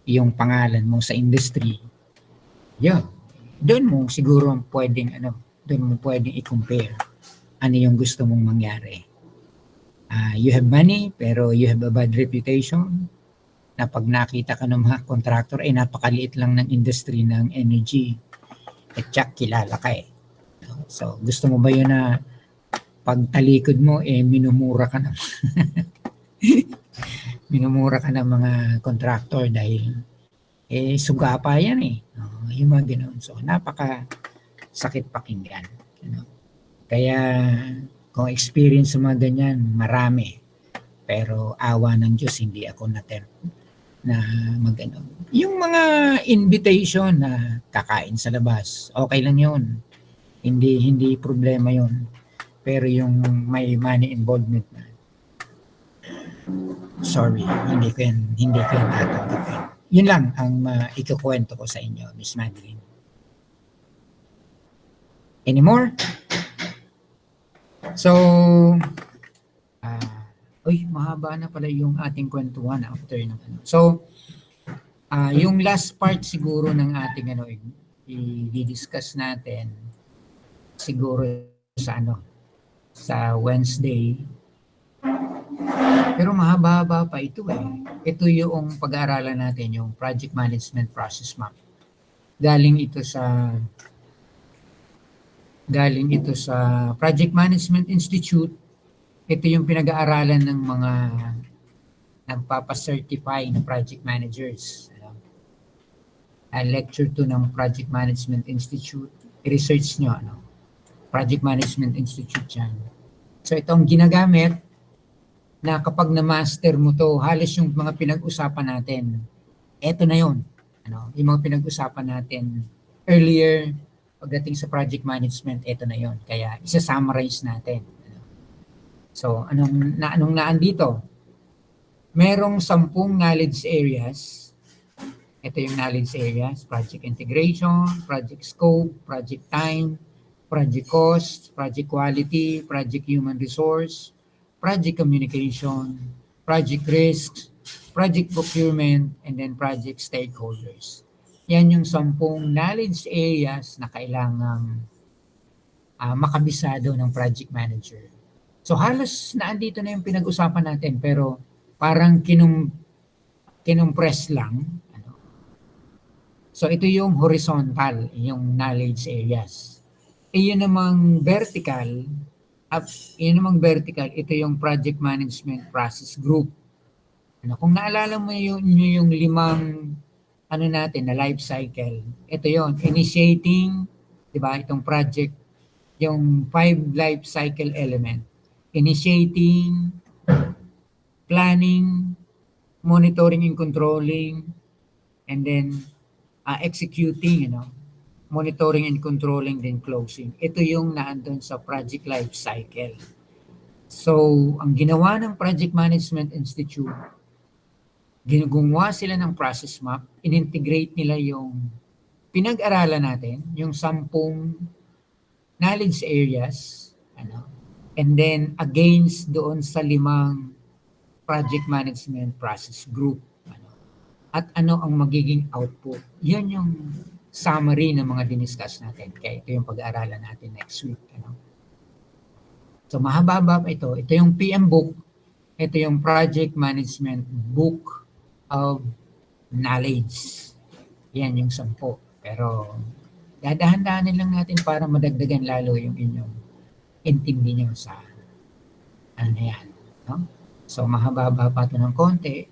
yung pangalan mo sa industry. Yun. Doon mo siguro pwedeng i-compare ano yung gusto mong mangyari. You have money pero you have a bad reputation, na pag nakita ka ng mga contractor napakaliit lang ng industry ng energy at tsak kilala ka So gusto mo ba yun na pag talikod mo minumura ka ng mga contractor dahil suga pa yan yung mga ganoon. So napaka sakit pakinggan. Kaya kung experience sa mga ganyan, marami. Pero awa ng Diyos, hindi ako na mag-ano. Yung mga invitation na kakain sa labas, okay lang yun. Hindi problema yun. Pero yung may money involvement na, sorry, hindi ko yan tatanggapin. Yun lang ang ikukwento ko sa inyo, Miss Madeline. Any more? So, mahaba na pala yung ating kwentuhan after ng ano. So, yung last part siguro ng ating i-discuss natin siguro sa Wednesday. Pero mahaba-haba pa ito Ito yung pag-aaralan natin, yung Project Management Process Map. Galing ito sa Galing ito sa Project Management Institute. Ito yung pinag-aaralan ng mga nagpapacertify na project managers. Lecture 2 ng Project Management Institute. I-research nyo, Project Management Institute yan. So itong ginagamit na kapag na-master mo to, halos yung mga pinag-usapan natin, eto na yun. Yung mga pinag-usapan natin earlier, pagdating sa project management, eto na yun. Kaya isa-summarize natin. So anong naan dito? Merong 10 knowledge areas. Ito yung knowledge areas: project integration, project scope, project time, project cost, project quality, project human resource, project communication, project risks, project procurement, and then project stakeholders. Yan yung 10 knowledge areas na kailangang makabisado ng project manager. So halos naandito na yung pinag-usapan natin, pero parang kinumpress lang. So ito yung horizontal, yung knowledge areas. Yun namang vertical, ito yung project management process group. Kung naalala mo yung 5 natin na life cycle, ito yon: initiating, di ba, itong project, yung 5 life cycle element: initiating, planning, monitoring and controlling, and then executing, monitoring and controlling, then closing. Ito yung naandun sa project life cycle. So, ang ginawa ng Project Management Institute, gumawa sila ng process map, in-integrate nila yung pinag-aralan natin, yung 10 knowledge areas, and then against doon sa 5 project management process group. At ano ang magiging output. Yan yung summary ng mga diniscuss natin. Kaya ito yung pag-aaralan natin next week. So mahaba ito. Ito yung PM book. Ito yung Project Management Book of Knowledge. Yan yung 10. Pero dadahan-dahanin lang natin para madagdagan lalo yung inyong intindi nyo sa ano na yan. No? So mahaba pa ito ng konti.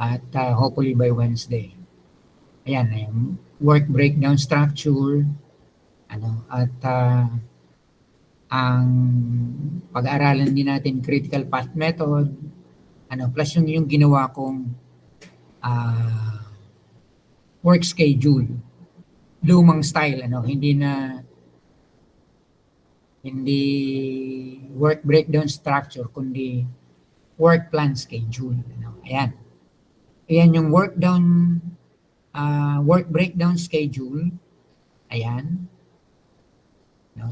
At hopefully by Wednesday. Ayan, yung work breakdown structure, at ang pag-aaralan din natin critical path method, plus yung ginawa kong work schedule, lumang style, hindi work breakdown structure, kundi work plan schedule. Ayan. Ayan yung work breakdown schedule. Ayan.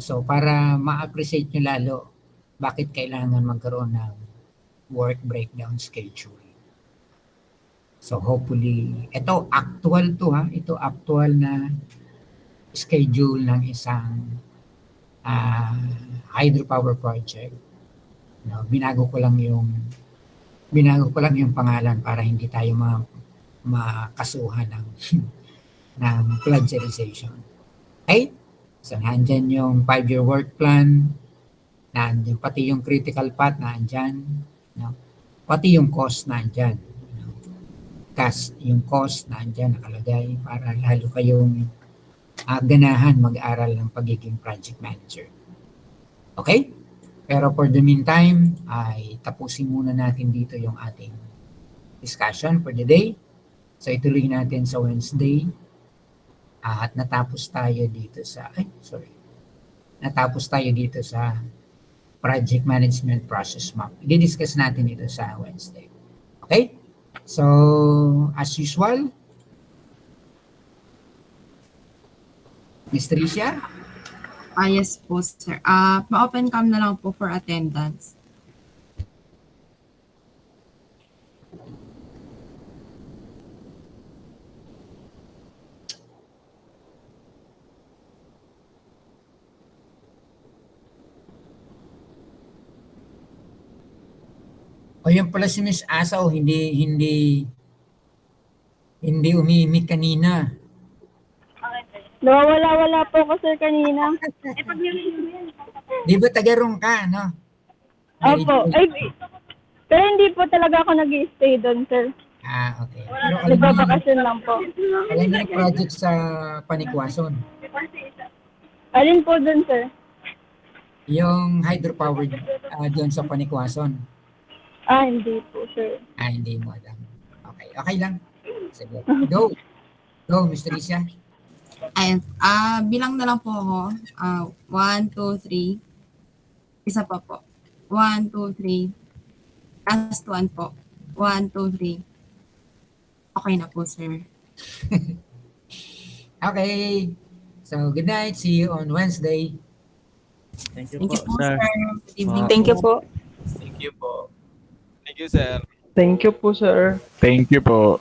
So para ma-appreciate nyo lalo bakit kailangan magkaroon ng work breakdown schedule. So hopefully, ito actual to ha. Ito actual na schedule ng isang hydropower project. Binago ko lang yung pangalan para hindi tayo makasuhan ng plagiarization. Okay? So, nandyan yung 5-year work plan, nandyan pati yung critical path, nandyan, pati yung cost, nandyan. Yung cost, nandyan, nakalagay para lalo kayong ganahan mag-aral ng pagiging project manager. Okay? Pero for the meantime, ay tapusin muna natin dito yung ating discussion for the day. So ituloy natin sa Wednesday. At natapos tayo dito sa project management process map. I-discuss natin ito sa Wednesday. Okay? So, as usual, Ms. Tricia? Yes po, sir. Ma-open cam na lang po for attendance. O yun pala si Miss Asaw, hindi umiimik kanina. Okay, sir. Nawawala-wala po ako, sir, kanina. Di ba taga-roon ka, no? Opo. Ay, pero hindi po talaga ako nag-stay doon, sir. Okay. Pero alam mo yung, Nagbabakasyon lang po. alam mo yung project sa Panikwason, Alin po doon, sir? yung hydropowered doon sa Panikwason. Hindi po, sir. Hindi mo alam. Okay, okay lang. Sige. Go. Go, Mr. Risha. Ayun. Bilang na lang po ako. 1, 2, 3. Isa pa po. 1, 2, 3. Last one po. 1, 2, 3. Okay na po, sir. Okay. So, good night. See you on Wednesday. Thank you Thank you po, po, sir. sir. Good evening Thank you po. Thank you po. Thank you, sir. Thank you po, sir. Thank you po.